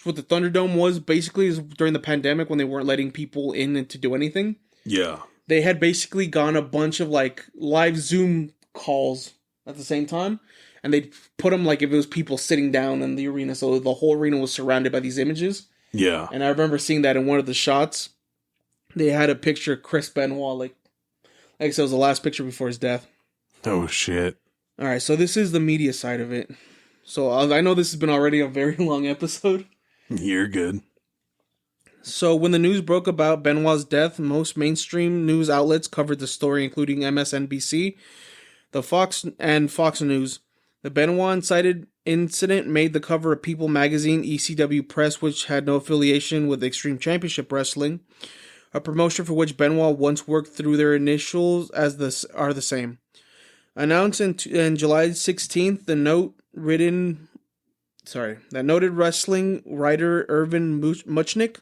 What the Thunderdome was basically is during the pandemic when they weren't letting people in and to do anything. Yeah. They had basically gone a bunch of like live Zoom calls at the same time. And they'd put them like if it was people sitting down in the arena. So the whole arena was surrounded by these images. Yeah. And I remember seeing that in one of the shots. They had a picture of Chris Benoit. Like I said, it was the last picture before his death. Oh, shit. All right, so this is the media side of it. So I know this has been already a very long episode. You're good. So when the news broke about Benoit's death, most mainstream news outlets covered the story, including MSNBC, the Fox News. The Benoit-incited incident made the cover of People magazine, ECW Press, which had no affiliation with Extreme Championship Wrestling, a promotion for which Benoit once worked through their initials are the same. Announced in July 16th, that noted wrestling writer Irvin Muchnick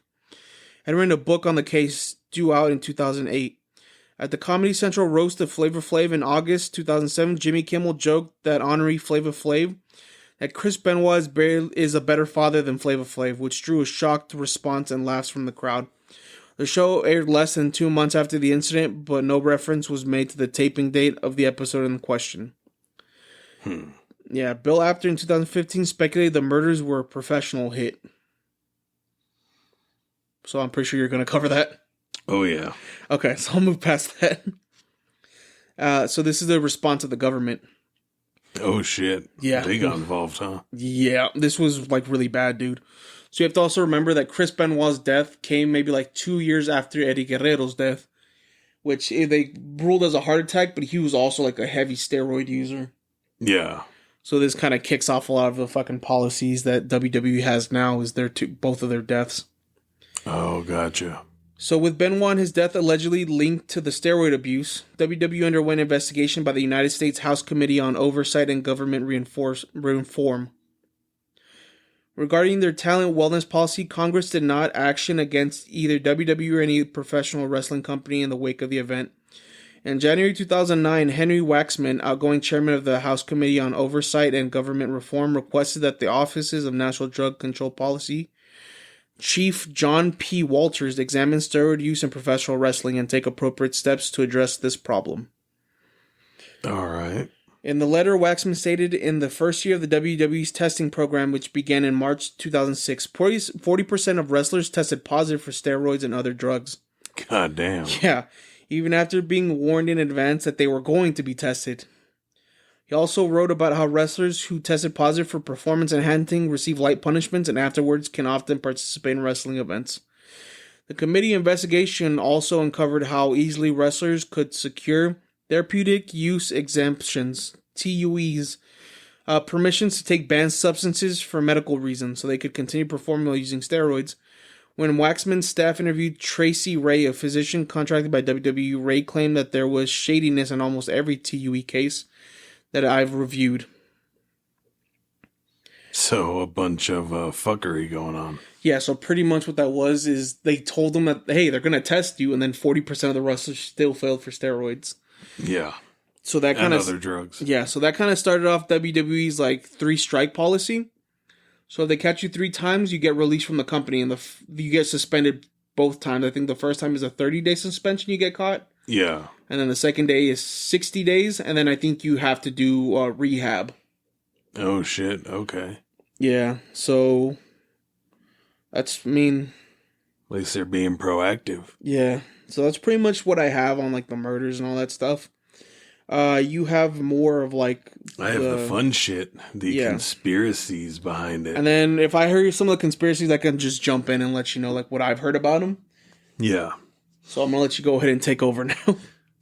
had written a book on the case due out in 2008. At the Comedy Central roast of Flavor Flav in August 2007, Jimmy Kimmel joked that honoree Flavor Flav that Chris Benoit is a better father than Flavor Flav, which drew a shocked response and laughs from the crowd. The show aired less than 2 months after the incident, but no reference was made to the taping date of the episode in question. Yeah, Bill Apter in 2015 speculated the murders were a professional hit. So I'm pretty sure you're going to cover that. Oh, yeah. Okay, so I'll move past that. So this is the response of the government. Oh, shit. Yeah. They got involved, huh? Yeah, this was like really bad, dude. So you have to also remember that Chris Benoit's death came maybe like 2 years after Eddie Guerrero's death, which they ruled as a heart attack, but he was also like a heavy steroid user. Yeah. So this kind of kicks off a lot of the fucking policies that WWE has now is both of their deaths. Oh, gotcha. So with Benoit and his death allegedly linked to the steroid abuse, WWE underwent investigation by the United States House Committee on Oversight and Government Reform. Regarding their talent wellness policy, Congress did not action against either WWE or any professional wrestling company in the wake of the event. In January 2009, Henry Waxman, outgoing chairman of the House Committee on Oversight and Government Reform, requested that the Offices of National Drug Control Policy Chief John P. Walters examine steroid use in professional wrestling and take appropriate steps to address this problem. All right. In the letter, Waxman stated in the first year of the WWE's testing program, which began in March 2006, 40% of wrestlers tested positive for steroids and other drugs. God damn. Yeah, even after being warned in advance that they were going to be tested. He also wrote about how wrestlers who tested positive for performance enhancing receive light punishments and afterwards can often participate in wrestling events. The committee investigation also uncovered how easily wrestlers could secure therapeutic use exemptions, TUEs, permissions to take banned substances for medical reasons so they could continue performing while using steroids, When Waxman's staff interviewed Tracy Ray, a physician contracted by WWE, Ray claimed that there was shadiness in almost every TUE case that I've reviewed. So a bunch of fuckery going on. Yeah, so pretty much what that was is they told them that, hey, they're going to test you, and then 40% of the wrestlers still failed for steroids. Yeah. So that kind and of other drugs. Yeah, so that kind of started off WWE's like 3-strike policy. So if they catch you 3 times, you get released from the company, and you get suspended both times. I think the first time is a 30-day suspension you get caught. Yeah. And then the second day is 60 days, and then I think you have to do rehab. Oh, shit. Okay. Yeah, so that's, At least they're being proactive. Yeah, so that's pretty much what I have on like the murders and all that stuff. You have more of like I have the fun shit, the conspiracies behind it. And then if I hear some of the conspiracies, I can just jump in and let you know like what I've heard about them. Yeah. So I'm going to let you go ahead and take over now.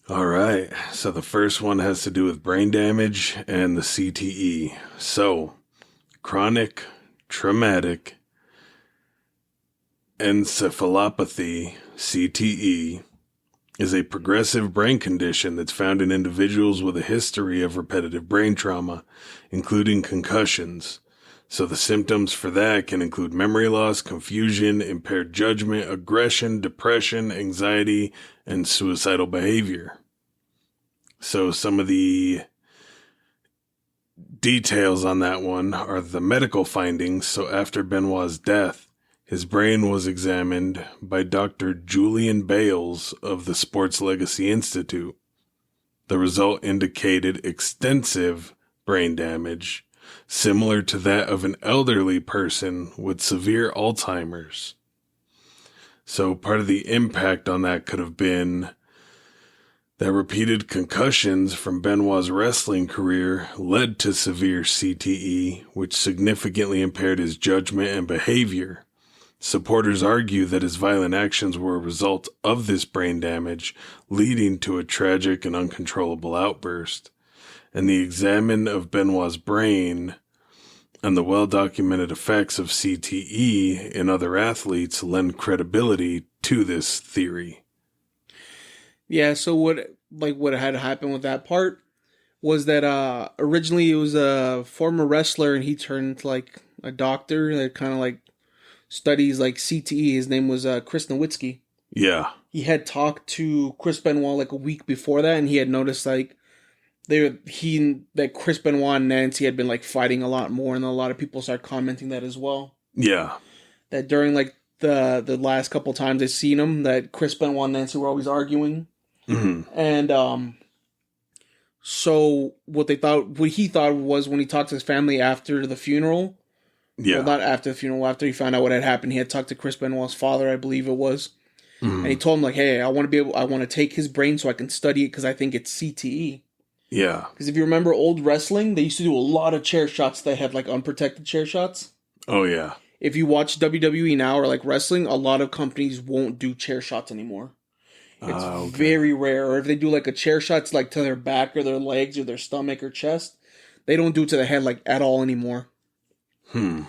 All right. So the first one has to do with brain damage and the CTE. So, chronic traumatic encephalopathy, CTE, is a progressive brain condition that's found in individuals with a history of repetitive brain trauma, including concussions. So the symptoms for that can include memory loss, confusion, impaired judgment, aggression, depression, anxiety, and suicidal behavior. So some of the details on that one are the medical findings. So after Benoit's death, his brain was examined by Dr. Julian Bales of the Sports Legacy Institute. The result indicated extensive brain damage, similar to that of an elderly person with severe Alzheimer's. So part of the impact on that could have been that repeated concussions from Benoit's wrestling career led to severe CTE, which significantly impaired his judgment and behavior. Supporters argue that his violent actions were a result of this brain damage, leading to a tragic and uncontrollable outburst. And the examination of Benoit's brain and the well-documented effects of CTE in other athletes lend credibility to this theory. Yeah, so what had happened with that part was that originally it was a former wrestler and he turned like a doctor that kind of like studies like CTE. His name was Chris Nowitzki. Yeah. He had talked to Chris Benoit like a week before that, and he had noticed like that Chris Benoit and Nancy had been like fighting a lot more, and a lot of people started commenting that as well. Yeah. That during like the last couple times they've seen him, that Chris Benoit and Nancy were always arguing. Mm-hmm. And so what he thought was when he talked to his family after the funeral. Yeah. Well, not after the funeral, after he found out what had happened, he had talked to Chris Benoit's father, I believe it was. Mm-hmm. And he told him like, hey, I want to take his brain so I can study it because I think it's CTE. Yeah. Because if you remember old wrestling, they used to do a lot of chair shots that had like unprotected chair shots. Oh, yeah. If you watch WWE now or like wrestling, a lot of companies won't do chair shots anymore. It's very rare. Or if they do like a chair shot, it's like to their back or their legs or their stomach or chest. They don't do it to the head like at all anymore.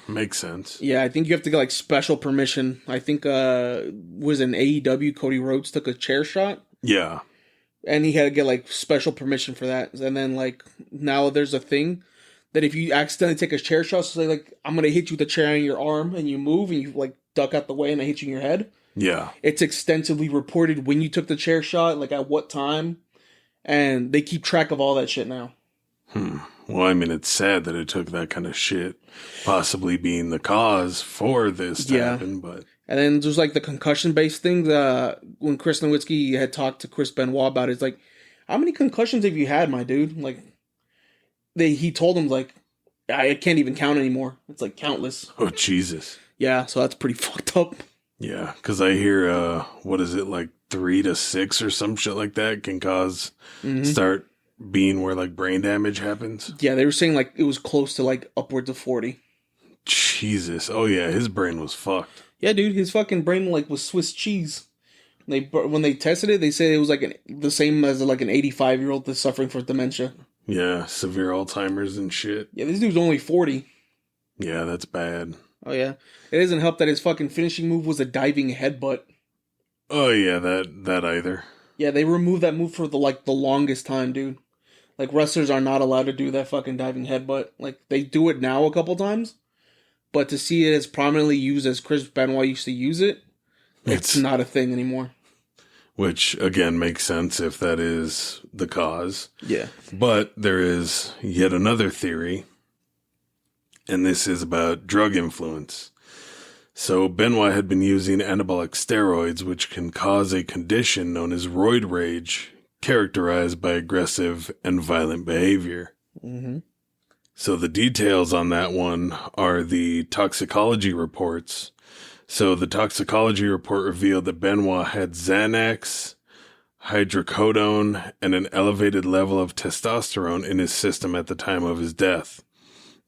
Makes sense. Yeah, I think you have to get like special permission. I think was an AEW, Cody Rhodes took a chair shot. Yeah. And he had to get like special permission for that. And then like now there's a thing that if you accidentally take a chair shot, so say like I'm gonna hit you with the chair in your arm and you move and you like duck out the way and I hit you in your head. Yeah. It's extensively reported when you took the chair shot, like at what time, and they keep track of all that shit now. Well, I mean, it's sad that it took that kind of shit possibly being the cause for this to happen, but... And then there's like the concussion-based thing. When Chris Nowitzki had talked to Chris Benoit about it, it's like, how many concussions have you had, my dude? Like, he told him, like, I can't even count anymore. It's like countless. Oh, Jesus. Yeah, so that's pretty fucked up. Yeah, because I hear, what is it, like 3 to 6 or some shit like that can cause, start being where like brain damage happens. Yeah, they were saying like it was close to like upwards of 40. Jesus. Oh yeah, his brain was fucked. Yeah, dude, his fucking brain like was Swiss cheese. When they tested it, they said it was like the same as like an 85-year-old that's suffering from dementia. Yeah, severe Alzheimer's and shit. Yeah, this dude's only 40. Yeah, that's bad. Oh yeah, it doesn't help that his fucking finishing move was a diving headbutt. Oh yeah, that either. Yeah, they removed that move for the longest time, dude. Like wrestlers are not allowed to do that fucking diving headbutt. Like they do it now a couple times, but to see it as prominently used as Chris Benoit used to use it, it's not a thing anymore. Which again makes sense if that is the cause. Yeah. But there is yet another theory, and this is about drug influence. So Benoit had been using anabolic steroids, which can cause a condition known as roid rage, characterized by aggressive and violent behavior. Mm-hmm. So the details on that one are the toxicology reports. So the toxicology report revealed that Benoit had Xanax, hydrocodone, and an elevated level of testosterone in his system at the time of his death.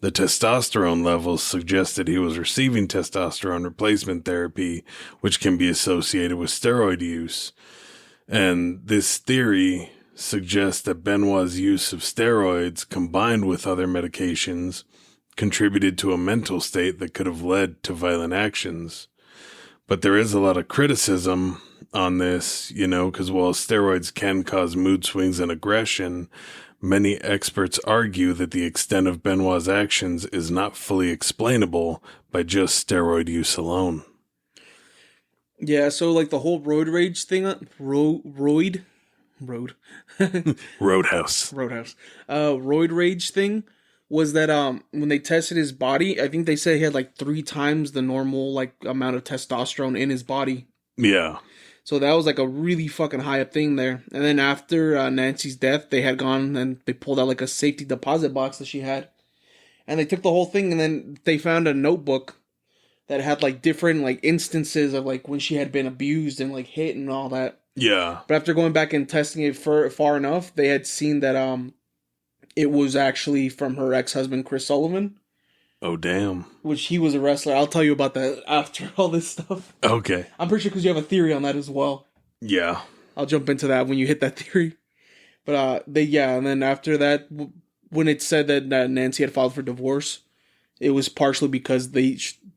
The testosterone levels suggested he was receiving testosterone replacement therapy, which can be associated with steroid use. And this theory suggests that Benoit's use of steroids combined with other medications contributed to a mental state that could have led to violent actions. But there is a lot of criticism on this, because while steroids can cause mood swings and aggression, many experts argue that the extent of Benoit's actions is not fully explainable by just steroid use alone. Yeah, so like the whole road rage thing, roadhouse, roid rage thing was that when they tested his body, I think they said he had like 3 times the normal like amount of testosterone in his body. Yeah. So that was like a really fucking high up thing there. And then after Nancy's death, they had gone and they pulled out like a safety deposit box that she had. And they took the whole thing and then they found a notebook that had like different like instances of like when she had been abused and like hit and all that. Yeah. But after going back and testing it far enough, they had seen that it was actually from her ex-husband, Chris Sullivan. Oh, damn. Which he was a wrestler. I'll tell you about that after all this stuff. Okay. I'm pretty sure because you have a theory on that as well. Yeah. I'll jump into that when you hit that theory. But and then after that, when it said that Nancy had filed for divorce, it was partially because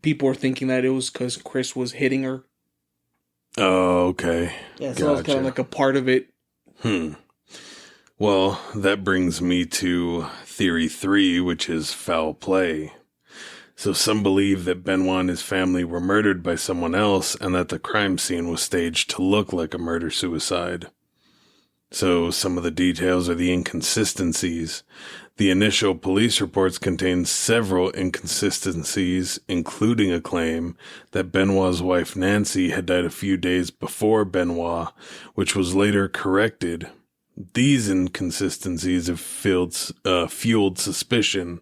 people were thinking that it was because Chris was hitting her. Oh, okay. Yeah, so that was kind of like a part of it. Well, that brings me to theory 3, which is foul play. So some believe that Benoit and his family were murdered by someone else and that the crime scene was staged to look like a murder-suicide. So some of the details are the inconsistencies. The initial police reports contain several inconsistencies, including a claim that Benoit's wife Nancy had died a few days before Benoit, which was later corrected. These inconsistencies have fueled suspicion.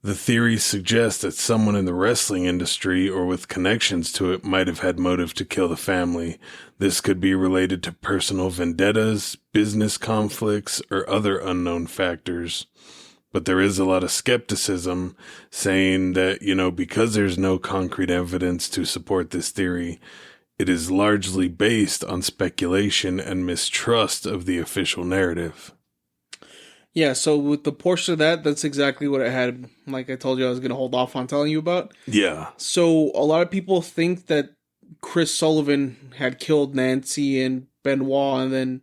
The theory suggests that someone in the wrestling industry or with connections to it might have had motive to kill the family. This could be related to personal vendettas, business conflicts, or other unknown factors. But there is a lot of skepticism saying that, because there's no concrete evidence to support this theory, it is largely based on speculation and mistrust of the official narrative. Yeah, so with the portion of that, that's exactly what I had. Like I told you, I was going to hold off on telling you about. Yeah. So a lot of people think that Chris Sullivan had killed Nancy and Benoit and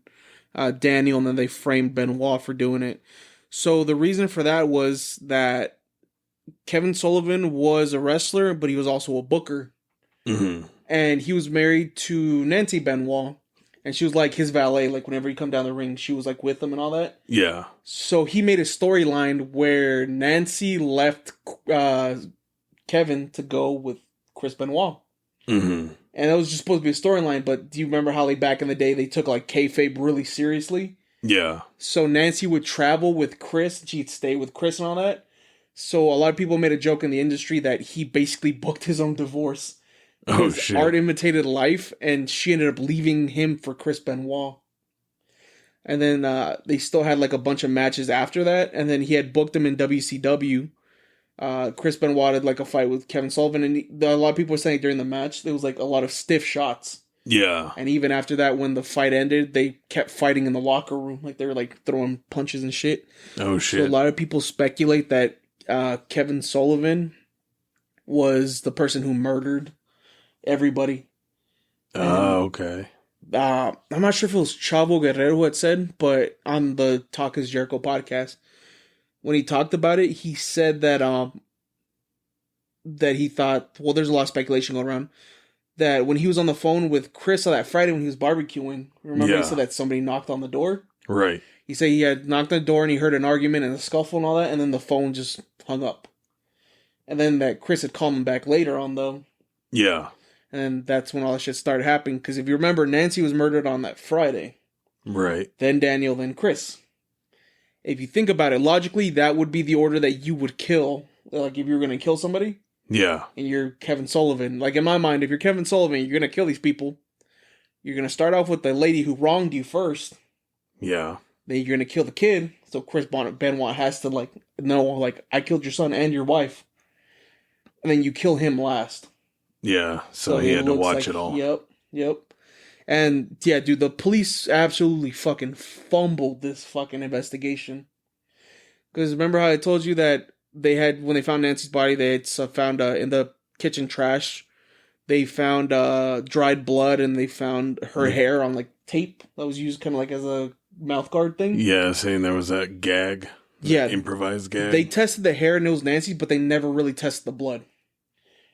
then Daniel, and then they framed Benoit for doing it. So the reason for that was that Kevin Sullivan was a wrestler, but he was also a booker. Mm-hmm. And he was married to Nancy Benoit. And she was like his valet, like whenever he come down the ring, she was like with him and all that. Yeah. So he made a storyline where Nancy left Kevin to go with Chris Benoit. Mm-hmm. And that was just supposed to be a storyline, but do you remember how like back in the day they took like kayfabe really seriously? Yeah. So Nancy would travel with Chris, and she'd stay with Chris and all that. So a lot of people made a joke in the industry that he basically booked his own divorce. Oh, His shit. art imitated life, and she ended up leaving him for Chris Benoit. And then they still had like a bunch of matches after that, and then he had booked him in WCW. Chris Benoit had like a fight with Kevin Sullivan, and a lot of people were saying during the match there was like a lot of stiff shots. Yeah. And even after that, when the fight ended, they kept fighting in the locker room, like they were like throwing punches and shit. Oh, shit. So a lot of people speculate that Kevin Sullivan was the person who murdered everybody. Okay. I'm not sure if it was Chavo Guerrero who had said, but on the Talk is Jericho podcast, when he talked about it, he said that that he thought, well, there's a lot of speculation going around, that when he was on the phone with Chris on that Friday when he was barbecuing, remember he said that somebody knocked on the door? Right. He said he had knocked on the door and he heard an argument and a scuffle and all that, and then the phone just hung up. And then that Chris had called him back later on, though. Yeah. And that's when all that shit started happening. Because if you remember, Nancy was murdered on that Friday. Right. Then Daniel, then Chris. If you think about it, logically, that would be the order that you would kill. Like, if you were going to kill somebody. Yeah. And you're Kevin Sullivan. Like, in my mind, if you're Kevin Sullivan, you're going to kill these people. You're going to start off with the lady who wronged you first. Yeah. Then you're going to kill the kid. So Chris Benoit has to, like, know, like, I killed your son and your wife. And then you kill him last. Yeah, so he had to watch it all. Yep. And, yeah, dude, the police absolutely fucking fumbled this fucking investigation. Because remember how I told you that they had, when they found Nancy's body, they had found, in the kitchen trash, they found dried blood and they found her hair on, like, tape that was used kind of like as a mouth guard thing. Yeah, saying there was that gag. Yeah. Improvised gag. They tested the hair and it was Nancy's, but they never really tested the blood.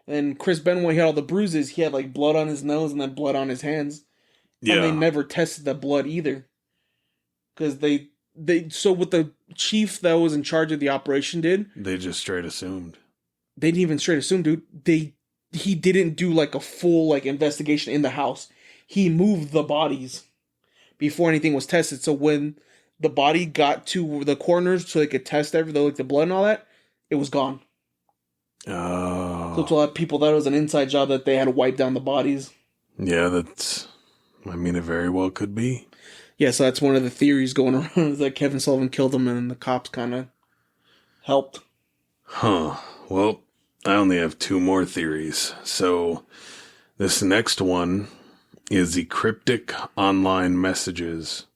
And Chris Benoit had all the bruises. He had like blood on his nose and then blood on his hands. Yeah. And they never tested the blood either. Because so what the chief that was in charge of the operation did. They just straight assumed. They didn't even straight assume, dude. He didn't do like a full like investigation in the house. He moved the bodies before anything was tested. So when the body got to the coroners so they could test everything, like the blood and all that, it was gone. Oh. So to a lot of people, that was an inside job that they had to wipe down the bodies. Yeah, it very well could be. Yeah, so that's one of the theories going around, is that Kevin Sullivan killed him and the cops kind of helped. Huh. Well, I only have two more theories. So this next one is the cryptic online messages.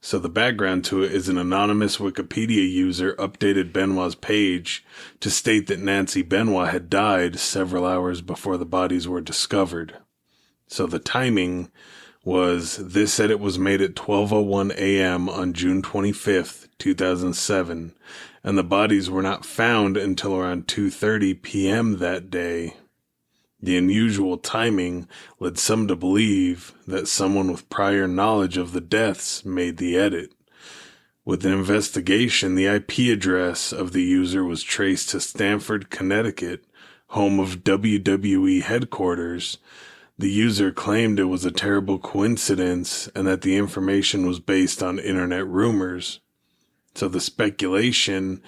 So the background to it is an anonymous Wikipedia user updated Benoit's page to state that Nancy Benoit had died several hours before the bodies were discovered. So the timing was, this said it was made at 12:01 a.m. on June 25th, 2007, and the bodies were not found until around 2:30 p.m. that day. The unusual timing led some to believe that someone with prior knowledge of the deaths made the edit. With an investigation, the IP address of the user was traced to Stamford, Connecticut, home of WWE headquarters. The user claimed it was a terrible coincidence and that the information was based on internet rumors. So the speculation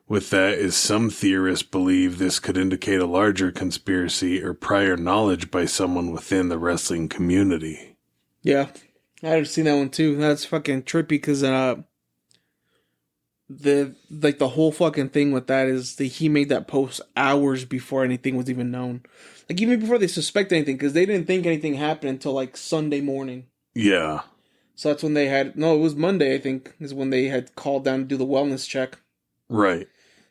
with that is some theorists believe this could indicate a larger conspiracy or prior knowledge by someone within the wrestling community. Yeah, I've seen that one too. That's fucking trippy because the whole fucking thing with that is that he made that post hours before anything was even known. Like even before they suspect anything, because they didn't think anything happened until like Sunday morning. Yeah. So that's when it was Monday, I think, is when they had called down to do the wellness check. Right.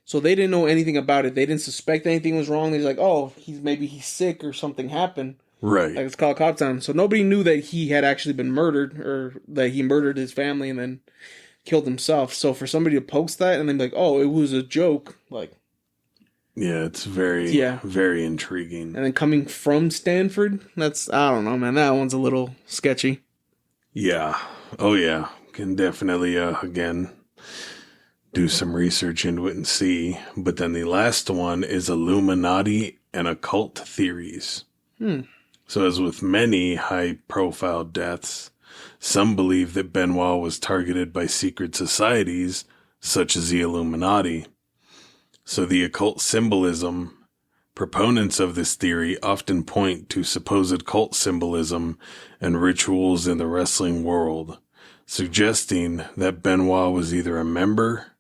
So they didn't know anything about it. They didn't suspect anything was wrong. They're like, oh, maybe he's sick or something happened. Right. Like, let's call cops on him. So nobody knew that he had actually been murdered or that he murdered his family and then killed himself. So for somebody to post that and then be like, oh, it was a joke. Like, yeah, it's very intriguing. And then coming from Stanford, I don't know, man. That one's a little sketchy. Yeah. Oh, yeah. Can definitely, again, do some research into it and see. But then the last one is Illuminati and occult theories. So as with many high-profile deaths, some believe that Benoit was targeted by secret societies, such as the Illuminati. So the occult symbolism, proponents of this theory often point to supposed cult symbolism and rituals in the wrestling world, suggesting that Benoit was either a member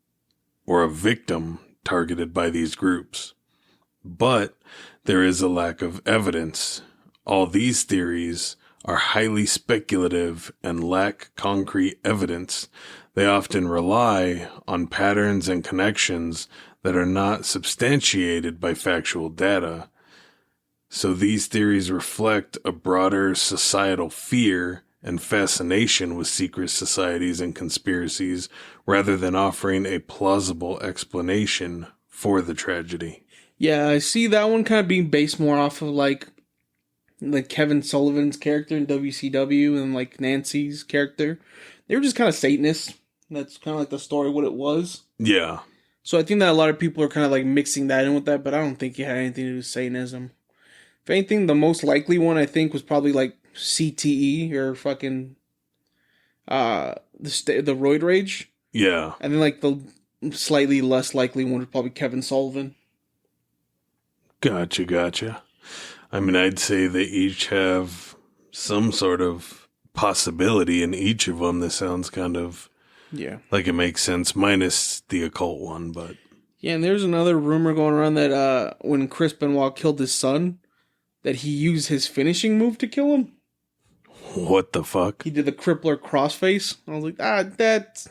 or a victim targeted by these groups. But there is a lack of evidence. All these theories are highly speculative and lack concrete evidence. They often rely on patterns and connections that are not substantiated by factual data. So these theories reflect a broader societal fear and fascination with secret societies and conspiracies rather than offering a plausible explanation for the tragedy. Yeah, I see that one kind of being based more off of like Kevin Sullivan's character in WCW and like Nancy's character. They were just kind of Satanists. That's kind of like the story, what it was. Yeah. So I think that a lot of people are kind of like mixing that in with that, but I don't think it had anything to do with Satanism. If anything, the most likely one I think was probably like CTE or fucking the roid rage. Yeah. And then like the slightly less likely one was probably Kevin Sullivan. Gotcha. I mean, I'd say they each have some sort of possibility in each of them that sounds kind of like it makes sense, minus the occult one, but... Yeah, and there's another rumor going around that when Chris Benoit killed his son, that he used his finishing move to kill him. What the fuck? He did the crippler crossface. I was like, that's...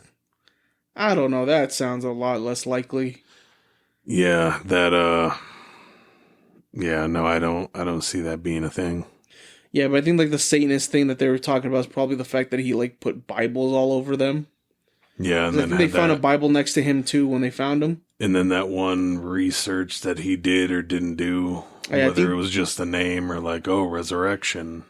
I don't know, that sounds a lot less likely. Yeah, that, yeah, no, I don't see that being a thing. Yeah, but I think like the Satanist thing that they were talking about is probably the fact that he like put Bibles all over them. Yeah, and then I think they found a Bible next to him too when they found him. And then that one research that he did or didn't do, whether it was just a name or like, oh, resurrection.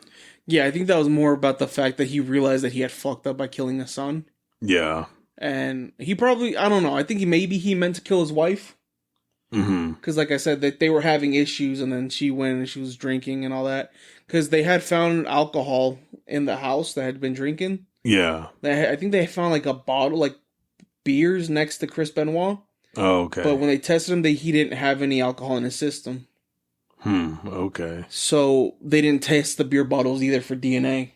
Yeah, I think that was more about the fact that he realized that he had fucked up by killing his son. Yeah. And he probably, I don't know, I think maybe he meant to kill his wife. Mm-hmm. Because like I said, that they were having issues and then she went and she was drinking and all that. Because they had found alcohol in the house that had been drinking. Yeah. I think they found like a bottle, like beers next to Chris Benoit. Oh, okay. But when they tested him, he didn't have any alcohol in his system. Okay. So they didn't test the beer bottles either for DNA.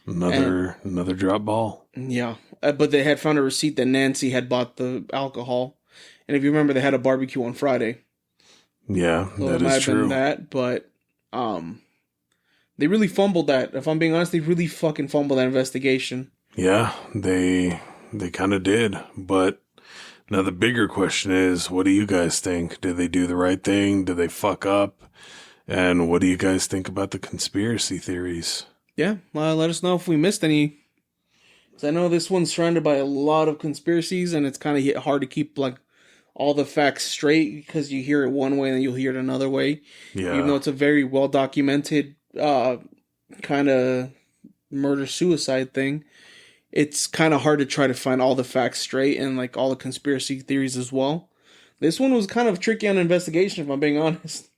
Another drop ball? Yeah. But they had found a receipt that Nancy had bought the alcohol. And if you remember, they had a barbecue on Friday. Yeah, so that it might is have true. Been that, but they really fumbled that. If I'm being honest, they really fucking fumbled that investigation. Yeah, they kind of did. But now the bigger question is, what do you guys think? Did they do the right thing? Did they fuck up? And what do you guys think about the conspiracy theories? Yeah, let us know if we missed any. Because I know this one's surrounded by a lot of conspiracies, and it's kind of hard to keep like all the facts straight because you hear it one way and then you'll hear it another way. Yeah. Even though it's a very well documented kind of murder-suicide thing, it's kind of hard to try to find all the facts straight and like all the conspiracy theories as well. This one was kind of tricky on investigation, if I'm being honest.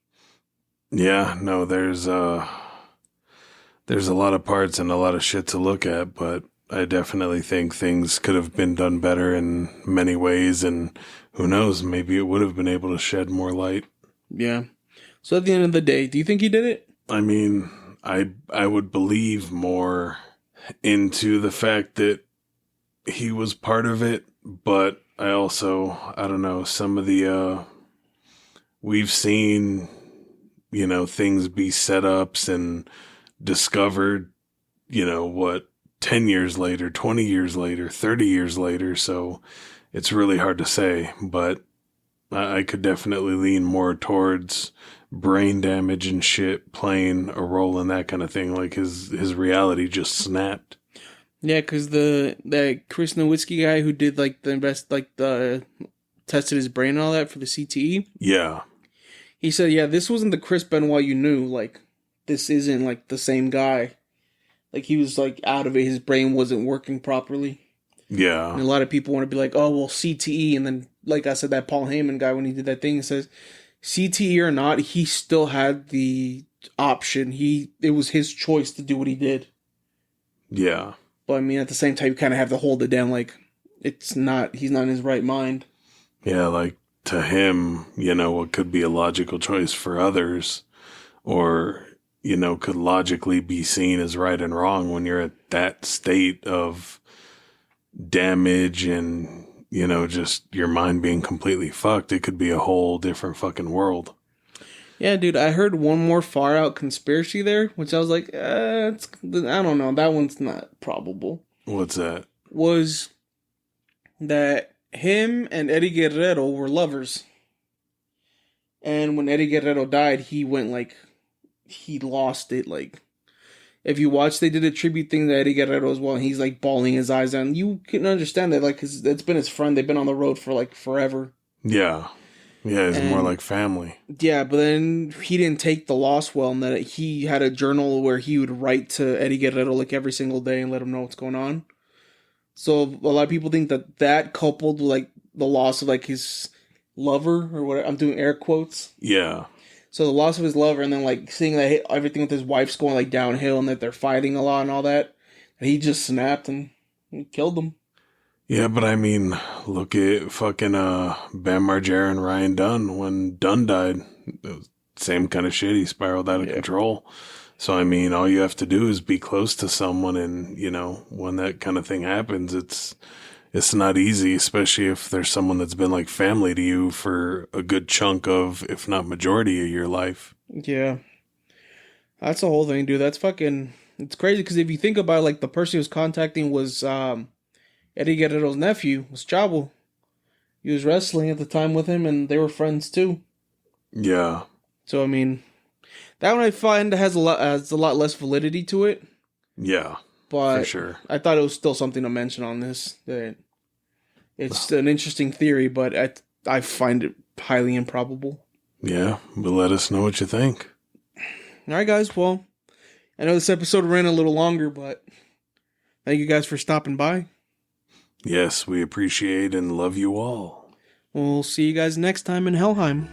Yeah, no, there's a lot of parts and a lot of shit to look at, but I definitely think things could have been done better in many ways, and who knows, maybe it would have been able to shed more light. Yeah. So at the end of the day, do you think he did it? I mean, I would believe more into the fact that he was part of it, but I also, I don't know, some of the, we've seen, things be setups and discovered, 10 years later, 20 years later, 30 years later, so it's really hard to say, but I could definitely lean more towards brain damage and shit playing a role in that kind of thing. Like his reality just snapped. Yeah, because that Chris Nowitzki guy who did like the tested his brain and all that for the CTE. Yeah. He said, yeah, this wasn't the Chris Benoit you knew. Like, this isn't like the same guy. Like, he was like out of it. His brain wasn't working properly. Yeah. And a lot of people want to be like, oh, well, CTE. And then, like I said, that Paul Heyman guy, when he did that thing, says, CTE or not, he still had the option. It was his choice to do what he did. Yeah. But I mean, at the same time, you kind of have to hold it down. Like, he's not in his right mind. Yeah, like to him, what could be a logical choice for others or, could logically be seen as right and wrong when you're at that state of damage and, just your mind being completely fucked. It could be a whole different fucking world. Yeah, dude, I heard one more far out conspiracy there, which I was like, I don't know, that one's not probable. What's that? Was that him and Eddie Guerrero were lovers. And when Eddie Guerrero died, he lost it. Like, if you watch, they did a tribute thing to Eddie Guerrero as well, and he's like bawling his eyes out. And you can understand that, like, cause it's been his friend. They've been on the road for like forever. Yeah. Yeah, it's more like family. Yeah, but then he didn't take the loss well, and that he had a journal where he would write to Eddie Guerrero like every single day and let him know what's going on. So a lot of people think that coupled with like the loss of like his lover or what, I'm doing air quotes. Yeah. So the loss of his lover, and then like seeing that everything with his wife's going like downhill, and that they're fighting a lot and all that, he just snapped and killed them. Yeah, but I mean, look at fucking Bam Margera and Ryan Dunn. When Dunn died, it was same kind of shit. He spiraled out of control. So, I mean, all you have to do is be close to someone, and, you know, when that kind of thing happens, it's not easy, especially if there's someone that's been like family to you for a good chunk of, if not majority of your life. Yeah. That's the whole thing, dude. That's fucking, it's crazy, because if you think about it, like, the person he was contacting was Eddie Guerrero's nephew, was Chavo. He was wrestling at the time with him, and they were friends too. Yeah. So, I mean, that one I find has a lot less validity to it. Yeah. But for sure. I thought it was still something to mention on this. That it's an interesting theory, but I find it highly improbable. Yeah, but let us know what you think. All right, guys. Well, I know this episode ran a little longer, but thank you guys for stopping by. Yes, we appreciate and love you all. We'll see you guys next time in Helheim.